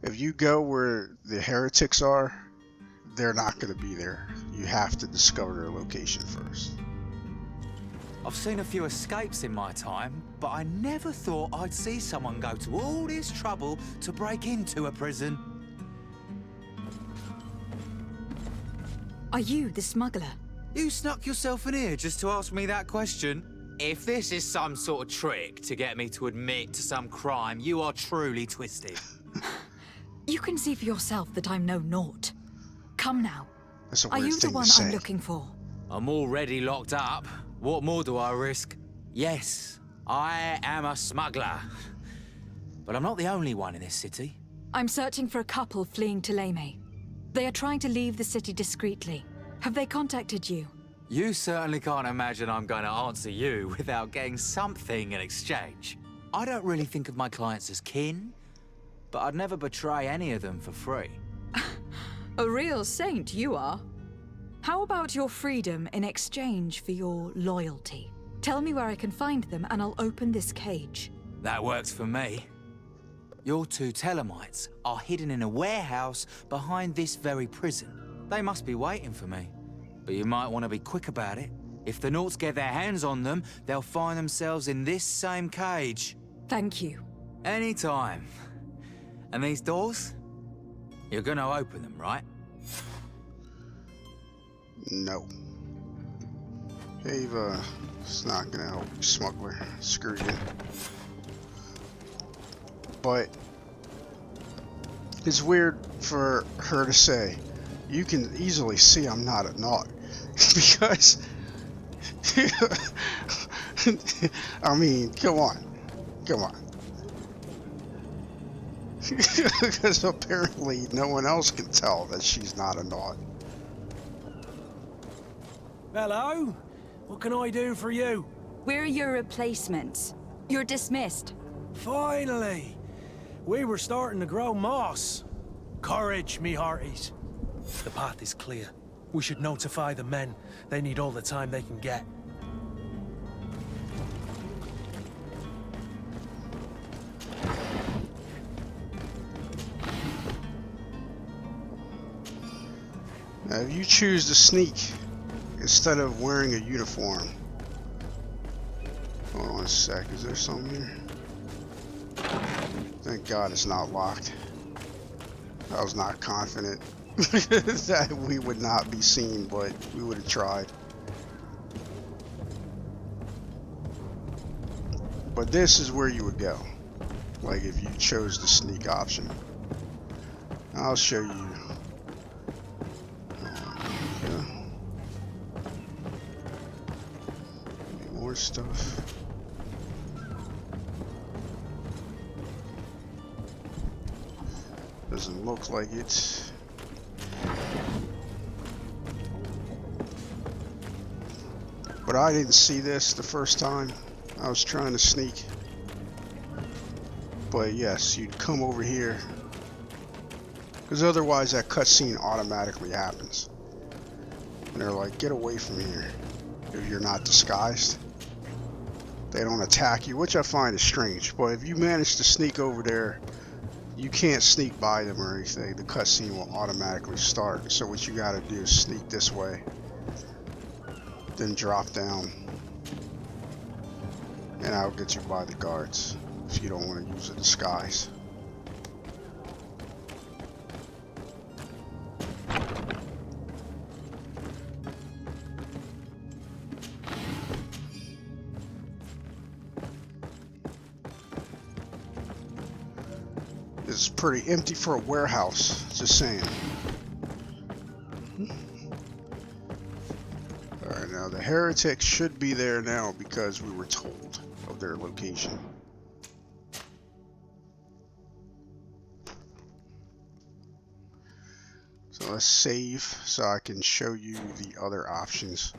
if you go where the heretics are, they're not going to be there. You have to discover their location first. I've seen a few escapes in my time, but I never thought I'd see someone go to all this trouble to break into a prison. Are you the smuggler? You snuck yourself in here just to ask me that question? If this is some sort of trick to get me to admit to some crime, you are truly twisted. You can see for yourself that I'm no Naut. Come now. That's a Are weird you the thing one to say. I'm looking for? I'm already locked up. What more do I risk? Yes, I am a smuggler. But I'm not the only one in this city. I'm searching for a couple fleeing to Leme. They are trying to leave the city discreetly. Have they contacted you? You certainly can't imagine I'm going to answer you without getting something in exchange. I don't really think of my clients as kin, but I'd never betray any of them for free. A real saint you are. How about your freedom in exchange for your loyalty? Tell me where I can find them and I'll open this cage. That works for me. Your two Telemites are hidden in a warehouse behind this very prison. They must be waiting for me. But you might want to be quick about it. If the Nauts get their hands on them, they'll find themselves in this same cage. Thank you. Anytime. And these doors? You're gonna open them, right? No. Ava, it's not gonna help you, smuggler. Screw you. But it's weird for her to say, you can easily see I'm not a Naut. Because I mean, come on. Come on. Because apparently no one else can tell that she's not a Naut. Hello? What can I do for you? We're your replacements. You're dismissed. Finally! We were starting to grow moss. Courage, me hearties. The path is clear. We should notify the men. They need all the time they can get. Now, if you choose to sneak instead of wearing a uniform, hold on a sec, is there something here? Thank God it's not locked. I was not confident that we would not be seen, but we would have tried. But this is where you would go, like if you chose the sneak option. I'll show you. More stuff. Doesn't look like it. But I didn't see this the first time I was trying to sneak. But yes, you'd come over here, because otherwise that cutscene automatically happens. And they're like, get away from here if you're not disguised. They don't attack you, which I find is strange. But if you manage to sneak over there, you can't sneak by them or anything. The cutscene will automatically start. So what you gotta do is sneak this way, then drop down, and I'll get you by the guards if you don't want to use a disguise. It's pretty empty for a warehouse, just saying. Alright, now the heretics should be there now because we were told of their location. So let's save so I can show you the other options,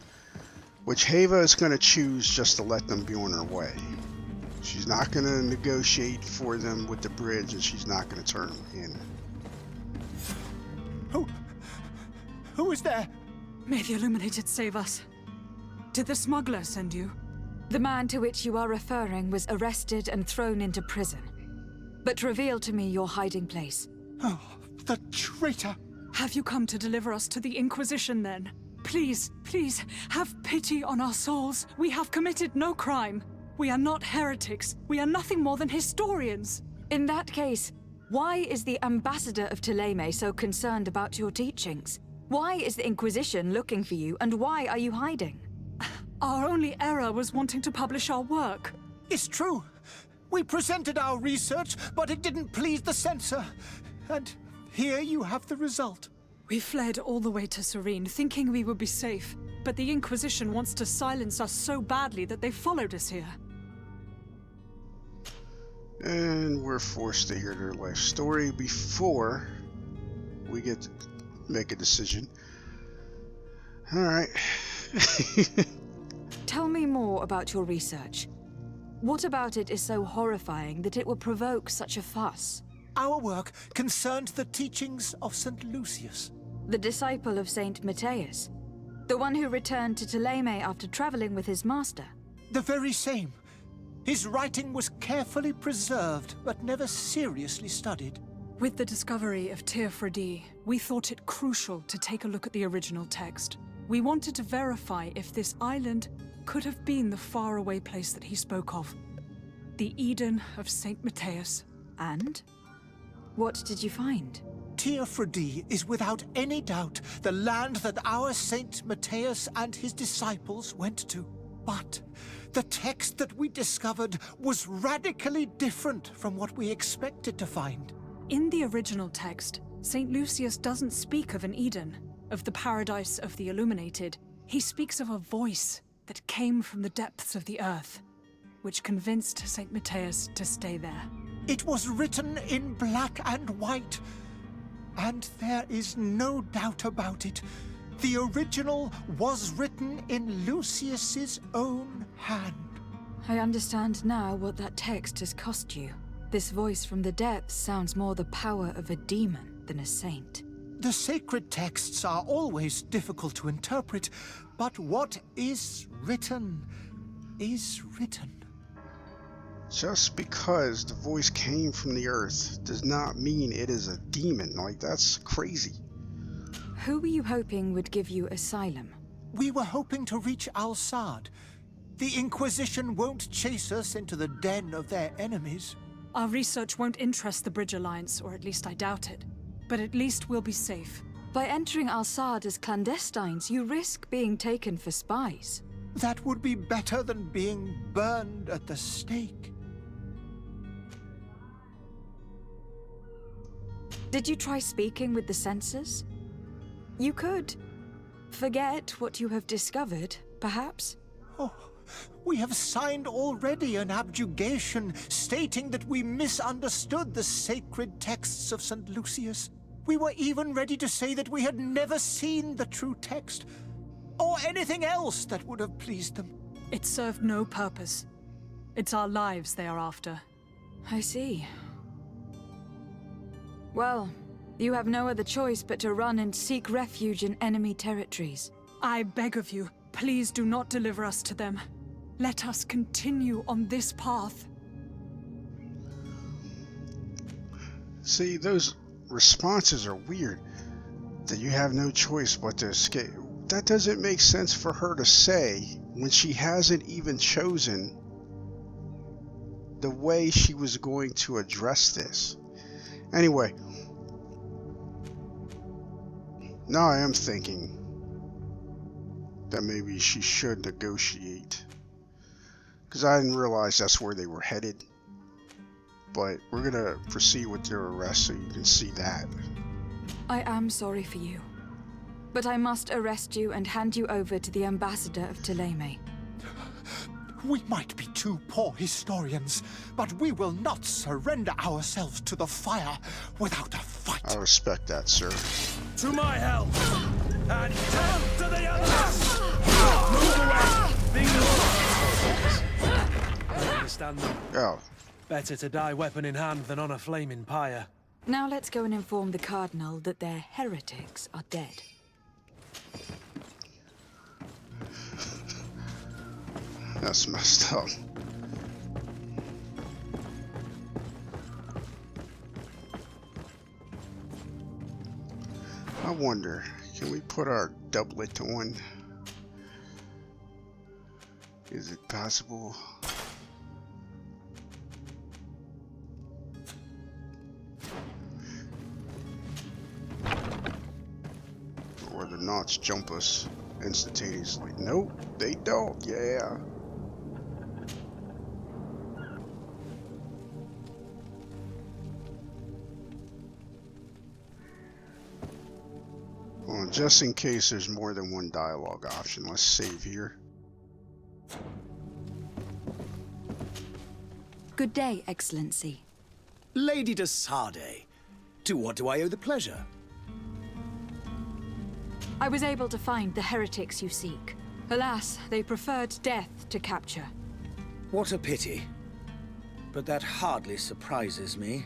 which Hava is going to choose just to let them be on her way. She's not going to negotiate for them with the bridge, and she's not going to turn them in. Who is there? May the Illuminated save us. Did the smuggler send you? The man to which you are referring was arrested and thrown into prison. But reveal to me your hiding place. Oh, the traitor! Have you come to deliver us to the Inquisition, then? Please, please, have pity on our souls. We have committed no crime. We are not heretics. We are nothing more than historians. In that case, why is the ambassador of Thélème so concerned about your teachings? Why is the Inquisition looking for you, and why are you hiding? Our only error was wanting to publish our work. It's true. We presented our research, but it didn't please the censor. And here you have the result. We fled all the way to Serene, thinking we would be safe. But the Inquisition wants to silence us so badly that they followed us here. And we're forced to hear their life story before we get to make a decision. Alright. Tell me more about your research. What about it is so horrifying that it will provoke such a fuss? Our work concerned the teachings of St. Lucius. The disciple of Saint Matthias? The one who returned to Thélème after traveling with his master? The very same. His writing was carefully preserved, but never seriously studied. With the discovery of Teofredi, we thought it crucial to take a look at the original text. We wanted to verify if this island could have been the faraway place that he spoke of. The Eden of Saint Matthias. And? What did you find? Teofredi is without any doubt the land that our Saint Matthias and his disciples went to. But the text that we discovered was radically different from what we expected to find. In the original text, St. Lucius doesn't speak of an Eden, of the paradise of the Illuminated. He speaks of a voice that came from the depths of the earth, which convinced St. Matthias to stay there. It was written in black and white, and there is no doubt about it. The original was written in Lucius's own hand. I understand now what that text has cost you. This voice from the depths sounds more the power of a demon than a saint. The sacred texts are always difficult to interpret, but what is written is written. Just because the voice came from the earth does not mean it is a demon. Like, that's crazy. Who were you hoping would give you asylum? We were hoping to reach Al-Sad. The Inquisition won't chase us into the den of their enemies. Our research won't interest the Bridge Alliance, or at least I doubt it. But at least we'll be safe. By entering Al-Sad as clandestines, you risk being taken for spies. That would be better than being burned at the stake. Did you try speaking with the censors? You could. Forget what you have discovered, perhaps? Oh, we have signed already an abjugation stating that we misunderstood the sacred texts of St. Lucius. We were even ready to say that we had never seen the true text, or anything else that would have pleased them. It served no purpose. It's our lives they are after. I see. Well, you have no other choice but to run and seek refuge in enemy territories. I beg of you, please do not deliver us to them. Let us continue on this path. See, those responses are weird. That you have no choice but to escape. That doesn't make sense for her to say when she hasn't even chosen the way she was going to address this. Anyway, now I am thinking that maybe she should negotiate, because I didn't realize that's where they were headed. but we're gonna proceed with your arrest so you can see that. I am sorry for you, but I must arrest you and hand you over to the ambassador of Thélème. We might be two poor historians, but we will not surrender ourselves to the fire without a fight. I respect that, sir. To my help! And turn to the others! Move away! I understand them. Oh. Better to die weapon in hand than on a flaming pyre. Now let's go and inform the Cardinal that their heretics are dead. That's messed up. I wonder, can we put our doublet on? Is it possible? Or the Nauts jump us instantaneously? Nope, they don't. Yeah. Well, just in case there's more than one dialogue option, let's save here. Good day, Excellency. Lady de Sardet, to what do I owe the pleasure? I was able to find the heretics you seek. Alas, they preferred death to capture. What a pity. But that hardly surprises me.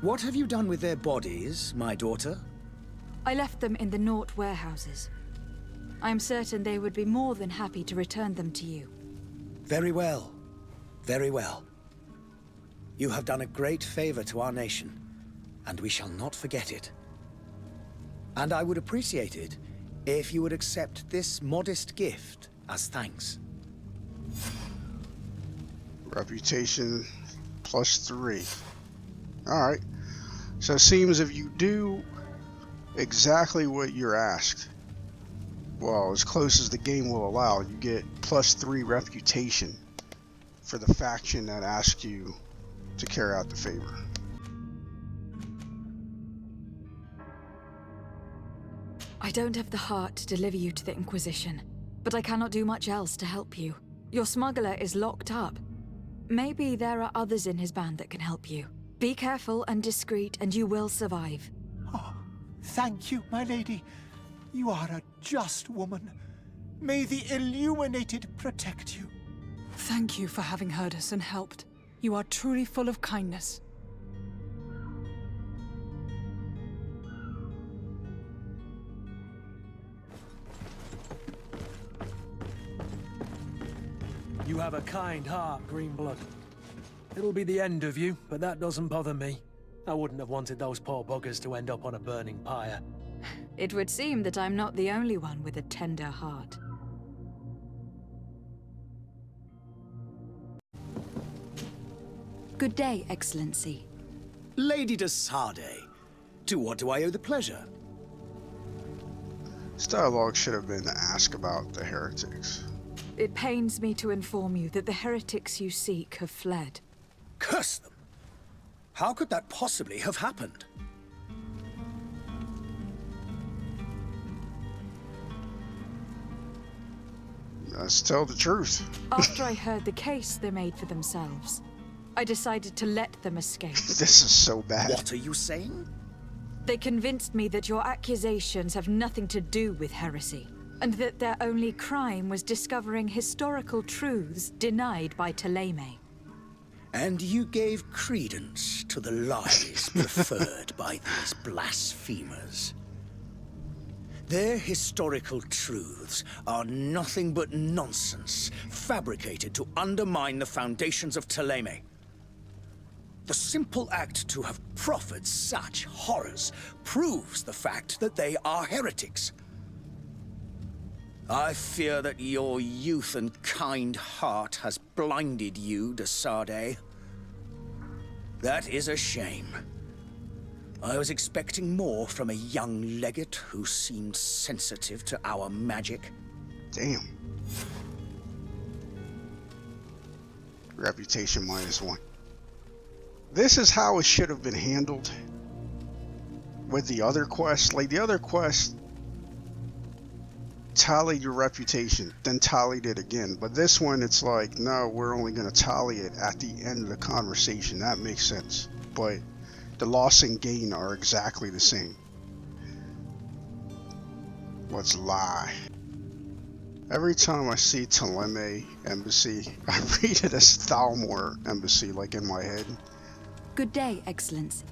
What have you done with their bodies, my daughter? I left them in the Naut warehouses. I am certain they would be more than happy to return them to you. Very well. Very well. You have done a great favor to our nation, and we shall not forget it. And I would appreciate it if you would accept this modest gift as thanks. Reputation +3. Alright. So it seems if you do exactly what you're asked, well, as close as the game will allow, you get +3 reputation for the faction that asks you to carry out the favor. I don't have the heart to deliver you to the Inquisition, but I cannot do much else to help you. Your smuggler is locked up. Maybe there are others in his band that can help you. Be careful and discreet, and you will survive. Oh, thank you, my lady. You are a just woman. May the Illuminated protect you. Thank you for having heard us and helped. You are truly full of kindness. You have a kind heart, Greenblood. It'll be the end of you, but that doesn't bother me. I wouldn't have wanted those poor buggers to end up on a burning pyre. It would seem that I'm not the only one with a tender heart. Good day, Excellency. Lady de Sardet, to what do I owe the pleasure? This dialogue should have been to ask about the heretics. It pains me to inform you that the heretics you seek have fled. Curse them! How could that possibly have happened? Let's tell the truth. After I heard the case they made for themselves, I decided to let them escape. This is so bad. What are you saying? They convinced me that your accusations have nothing to do with heresy, and that their only crime was discovering historical truths denied by Thélème. And you gave credence to the lies preferred by these blasphemers. Their historical truths are nothing but nonsense, fabricated to undermine the foundations of Thélème. The simple act to have proffered such horrors proves the fact that they are heretics. I fear that your youth and kind heart has blinded you, de Sardet. That is a shame. I was expecting more from a young legate who seemed sensitive to our magic. Damn. Reputation -1. this is how it should have been handled with the other quest. Like, the other quest tallied your reputation, then tallied it again. But this one, it's like, no, we're only going to tally it at the end of the conversation. That makes sense. But the loss and gain are exactly the same. Let's lie. Every time I see Teleme Embassy, I read it as Thalmor Embassy, like in my head. Good day, Excellency.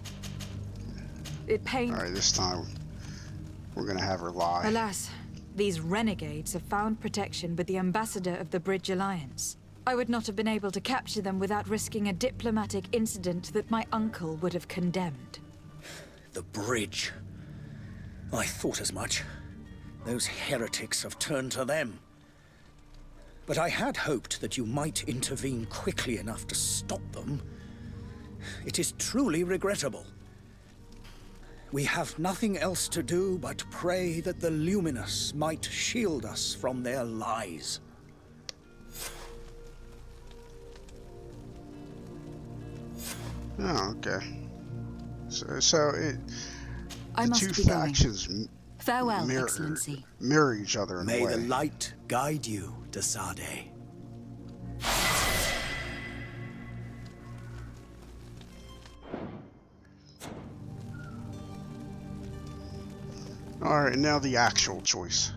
It pains. Alright, this time we're gonna have her lie. Alas, these renegades have found protection with the ambassador of the Bridge Alliance. I would not have been able to capture them without risking a diplomatic incident that my uncle would have condemned. The bridge. I thought as much. Those heretics have turned to them. But I had hoped that you might intervene quickly enough to stop them. It is truly regrettable. We have nothing else to do but pray that the Luminous might shield us from their lies. Oh, okay. So it... I must two be going. factions Farewell, Excellency. mirror each other in a May way. the light guide you, Desade. Alright, now the actual choice.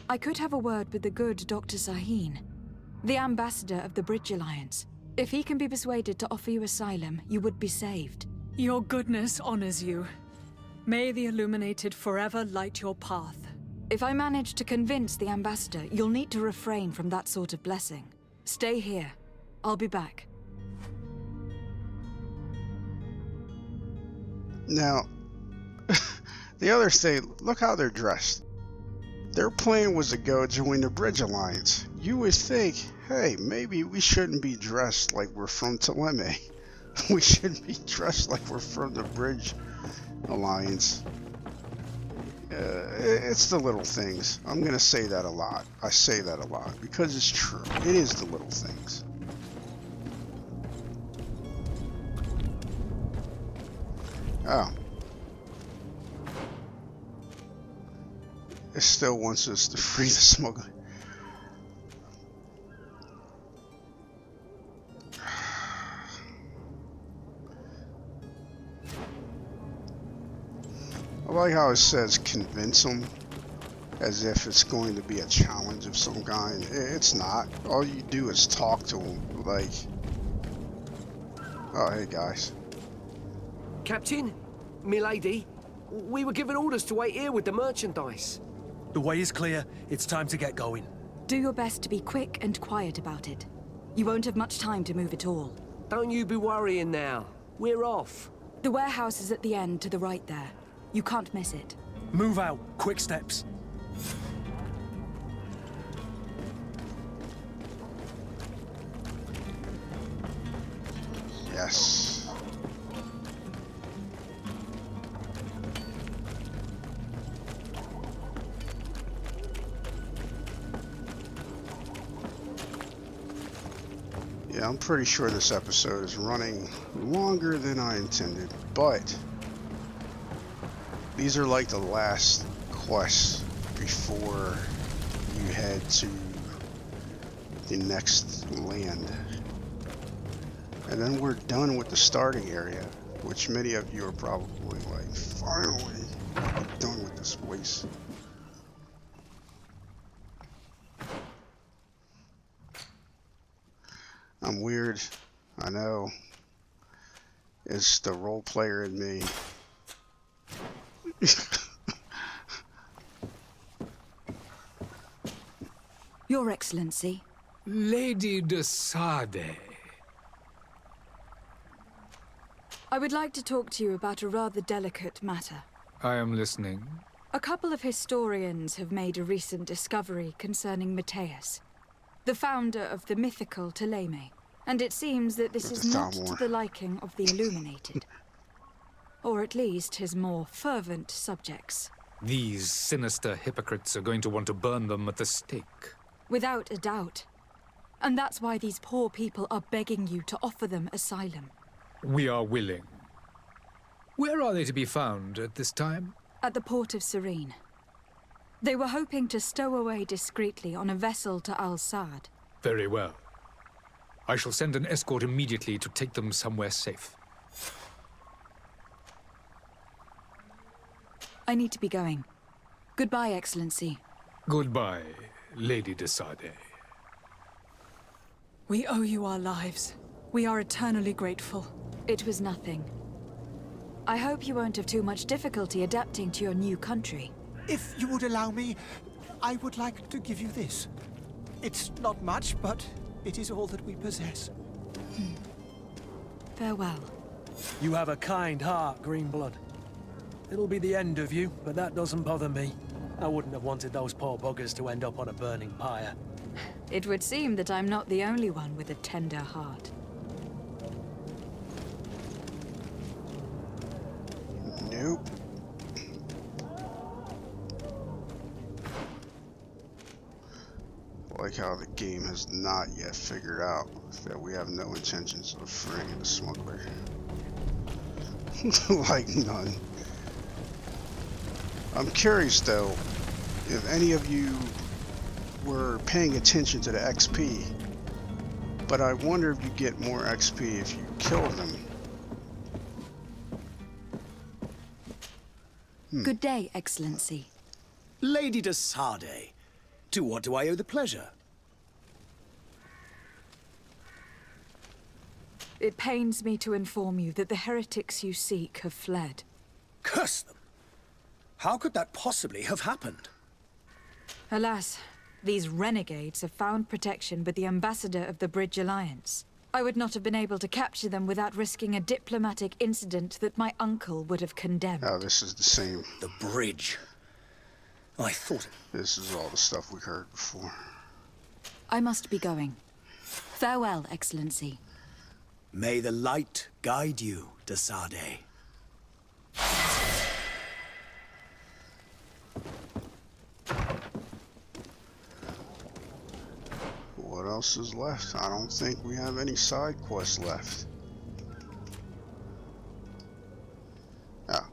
I could have a word with the good Dr. Serene, the ambassador of the Bridge Alliance. If he can be persuaded to offer you asylum, you would be saved. Your goodness honors you. May the Illuminated forever light your path. If I manage to convince the ambassador, you'll need to refrain from that sort of blessing. Stay here. I'll be back. Now, the other thing, look how they're dressed. Their plan was to go join the Bridge Alliance. You would think, hey, maybe we shouldn't be dressed like we're from Teleme. We shouldn't be dressed like we're from the Bridge Alliance. It's the little things. I'm going to say that a lot. I say that a lot because it's true. It is the little things. Oh. It still wants us to free the smuggler. I like how it says convince them, as if it's going to be a challenge of some kind. It's not. All you do is talk to them, like, oh, hey guys. Captain, milady, we were given orders to wait here with the merchandise. The way is clear. It's time to get going. Do your best to be quick and quiet about it. You won't have much time to move it all. Don't you be worrying now. We're off. The warehouse is at the end to the right there. You can't miss it. Move out. Quick steps. Yes. Yeah, I'm pretty sure this episode is running longer than I intended, but these are like the last quests before you head to the next land. And then we're done with the starting area, which many of you are probably like, finally, I'm done with this place. I'm weird, I know. It's the role player in me. Your Excellency. Lady Desade. I would like to talk to you about a rather delicate matter. I am listening. A couple of historians have made a recent discovery concerning Matthias, the founder of the mythical Teleme, and it seems that this is not to the liking of the Illuminated. Or at least his more fervent subjects. These sinister hypocrites are going to want to burn them at the stake. Without a doubt. And that's why these poor people are begging you to offer them asylum. We are willing. Where are they to be found at this time? At the port of Serene. They were hoping to stow away discreetly on a vessel to Al-Sad. Very well. I shall send an escort immediately to take them somewhere safe. I need to be going. Goodbye, Excellency. Goodbye, Lady de Sade. We owe you our lives. We are eternally grateful. It was nothing. I hope you won't have too much difficulty adapting to your new country. If you would allow me, I would like to give you this. It's not much, but it is all that we possess. Farewell. You have a kind heart, Greenblood. It'll be the end of you, but that doesn't bother me. I wouldn't have wanted those poor buggers to end up on a burning pyre. It would seem that I'm not the only one with a tender heart. Nope. I like how the game has not yet figured out that we have no intentions of freeing the smuggler. Like none. I'm curious though, if any of you were paying attention to the XP, but I wonder if you get more XP if you kill them. Good day, Excellency. Lady de Sade, to what do I owe the pleasure? It pains me to inform you that the heretics you seek have fled. Curse them! How could that possibly have happened? Alas, these renegades have found protection with the ambassador of the Bridge Alliance. I would not have been able to capture them without risking a diplomatic incident that my uncle would have condemned. Oh, this is the same. The bridge. I thought... This is all the stuff we heard before. I must be going. Farewell, Excellency. May the light guide you, de Sade. What else is left? I don't think we have any side quests left. Oh.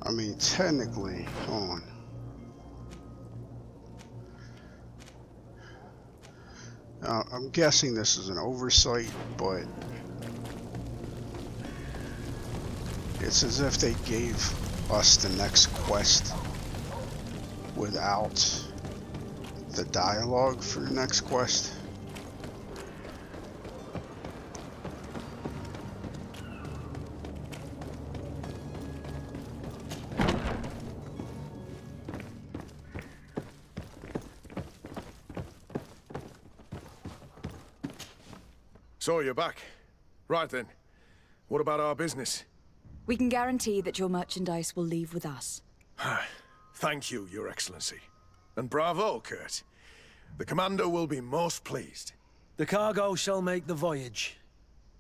I mean, technically, hold on. I'm guessing this is an oversight, but it's as if they gave us the next quest without the dialogue for the next quest. So you're back. Right then. What about our business? We can guarantee that your merchandise will leave with us. Thank you, Your Excellency. And bravo, Kurt. The Commander will be most pleased. The cargo shall make the voyage.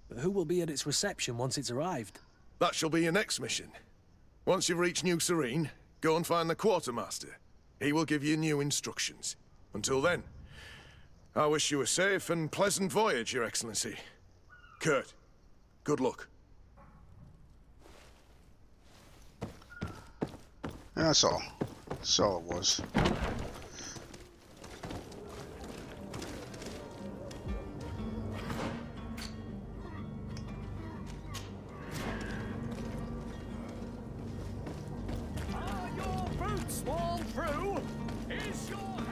But who will be at its reception once it's arrived? That shall be your next mission. Once you've reached New Serene, go and find the Quartermaster. He will give you new instructions. Until then, I wish you a safe and pleasant voyage, Your Excellency. Kurt, good luck. That's all. That's all it was. Are your boots worn through? Is your hat?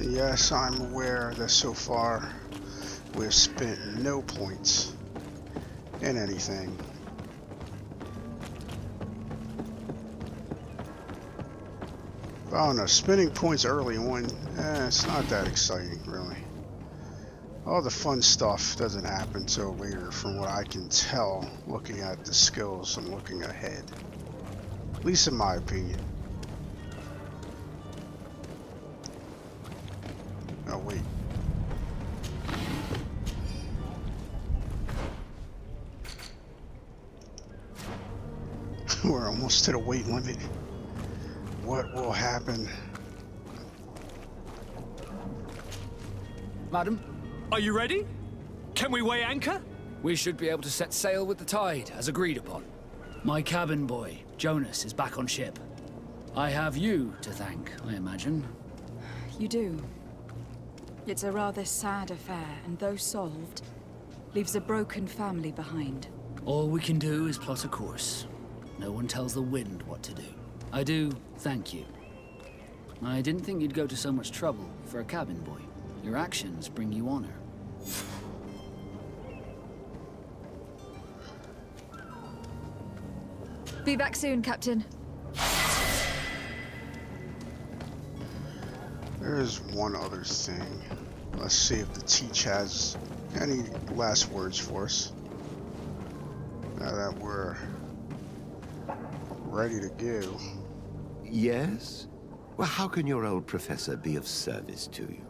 Yes, I'm aware that so far we've spent no points in anything. I don't know, spending points early on, it's not that exciting, really. All the fun stuff doesn't happen till later, from what I can tell, looking at the skills and looking ahead. At least in my opinion. wait. We're almost to the weight limit. What will happen? Madam, Are you ready? Can we weigh anchor? we should be able to set sail with the tide, as agreed upon. My cabin boy, Jonas, is back on ship. I have you to thank, I imagine. You do. It's a rather sad affair, and though solved, leaves a broken family behind. All we can do is plot a course. No one tells the wind what to do. I do thank you. I didn't think you'd go to so much trouble for a cabin boy. Your actions bring you honor. Be back soon, Captain. There's one other thing. Let's see if the teach has any last words for us. Now that we're ready to go. Yes? Well, how can your old professor be of service to you?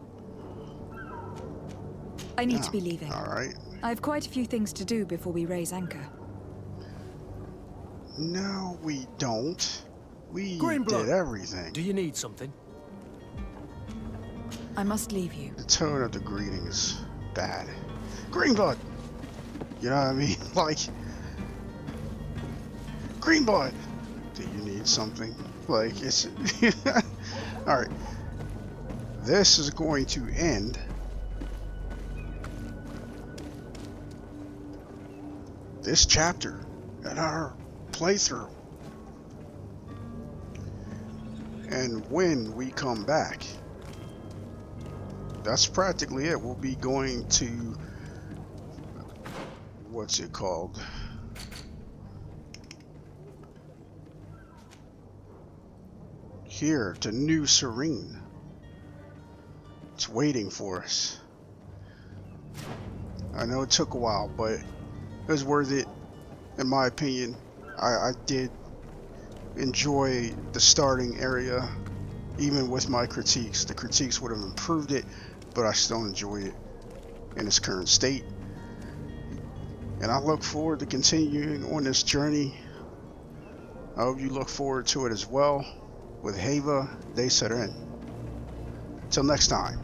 I need to be leaving. All right. I have quite a few things to do before we raise anchor. No, we don't. We Greenblood, did everything. Do you need something? I must leave you. The tone of the greeting is bad. Greenblood! You know what I mean? Like, Greenblood! Do you need something? Like, it's... Alright. This is going to end this chapter in our playthrough. And when we come back, that's practically it. We'll be going to, what's it called? Here to New Serene. It's waiting for us. I know it took a while, but it was worth it, in my opinion. I did enjoy the starting area, even with my critiques. The critiques would have improved it, but I still enjoy it in its current state. And I look forward to continuing on this journey. I hope you look forward to it as well with Heva de Serene. Till next time.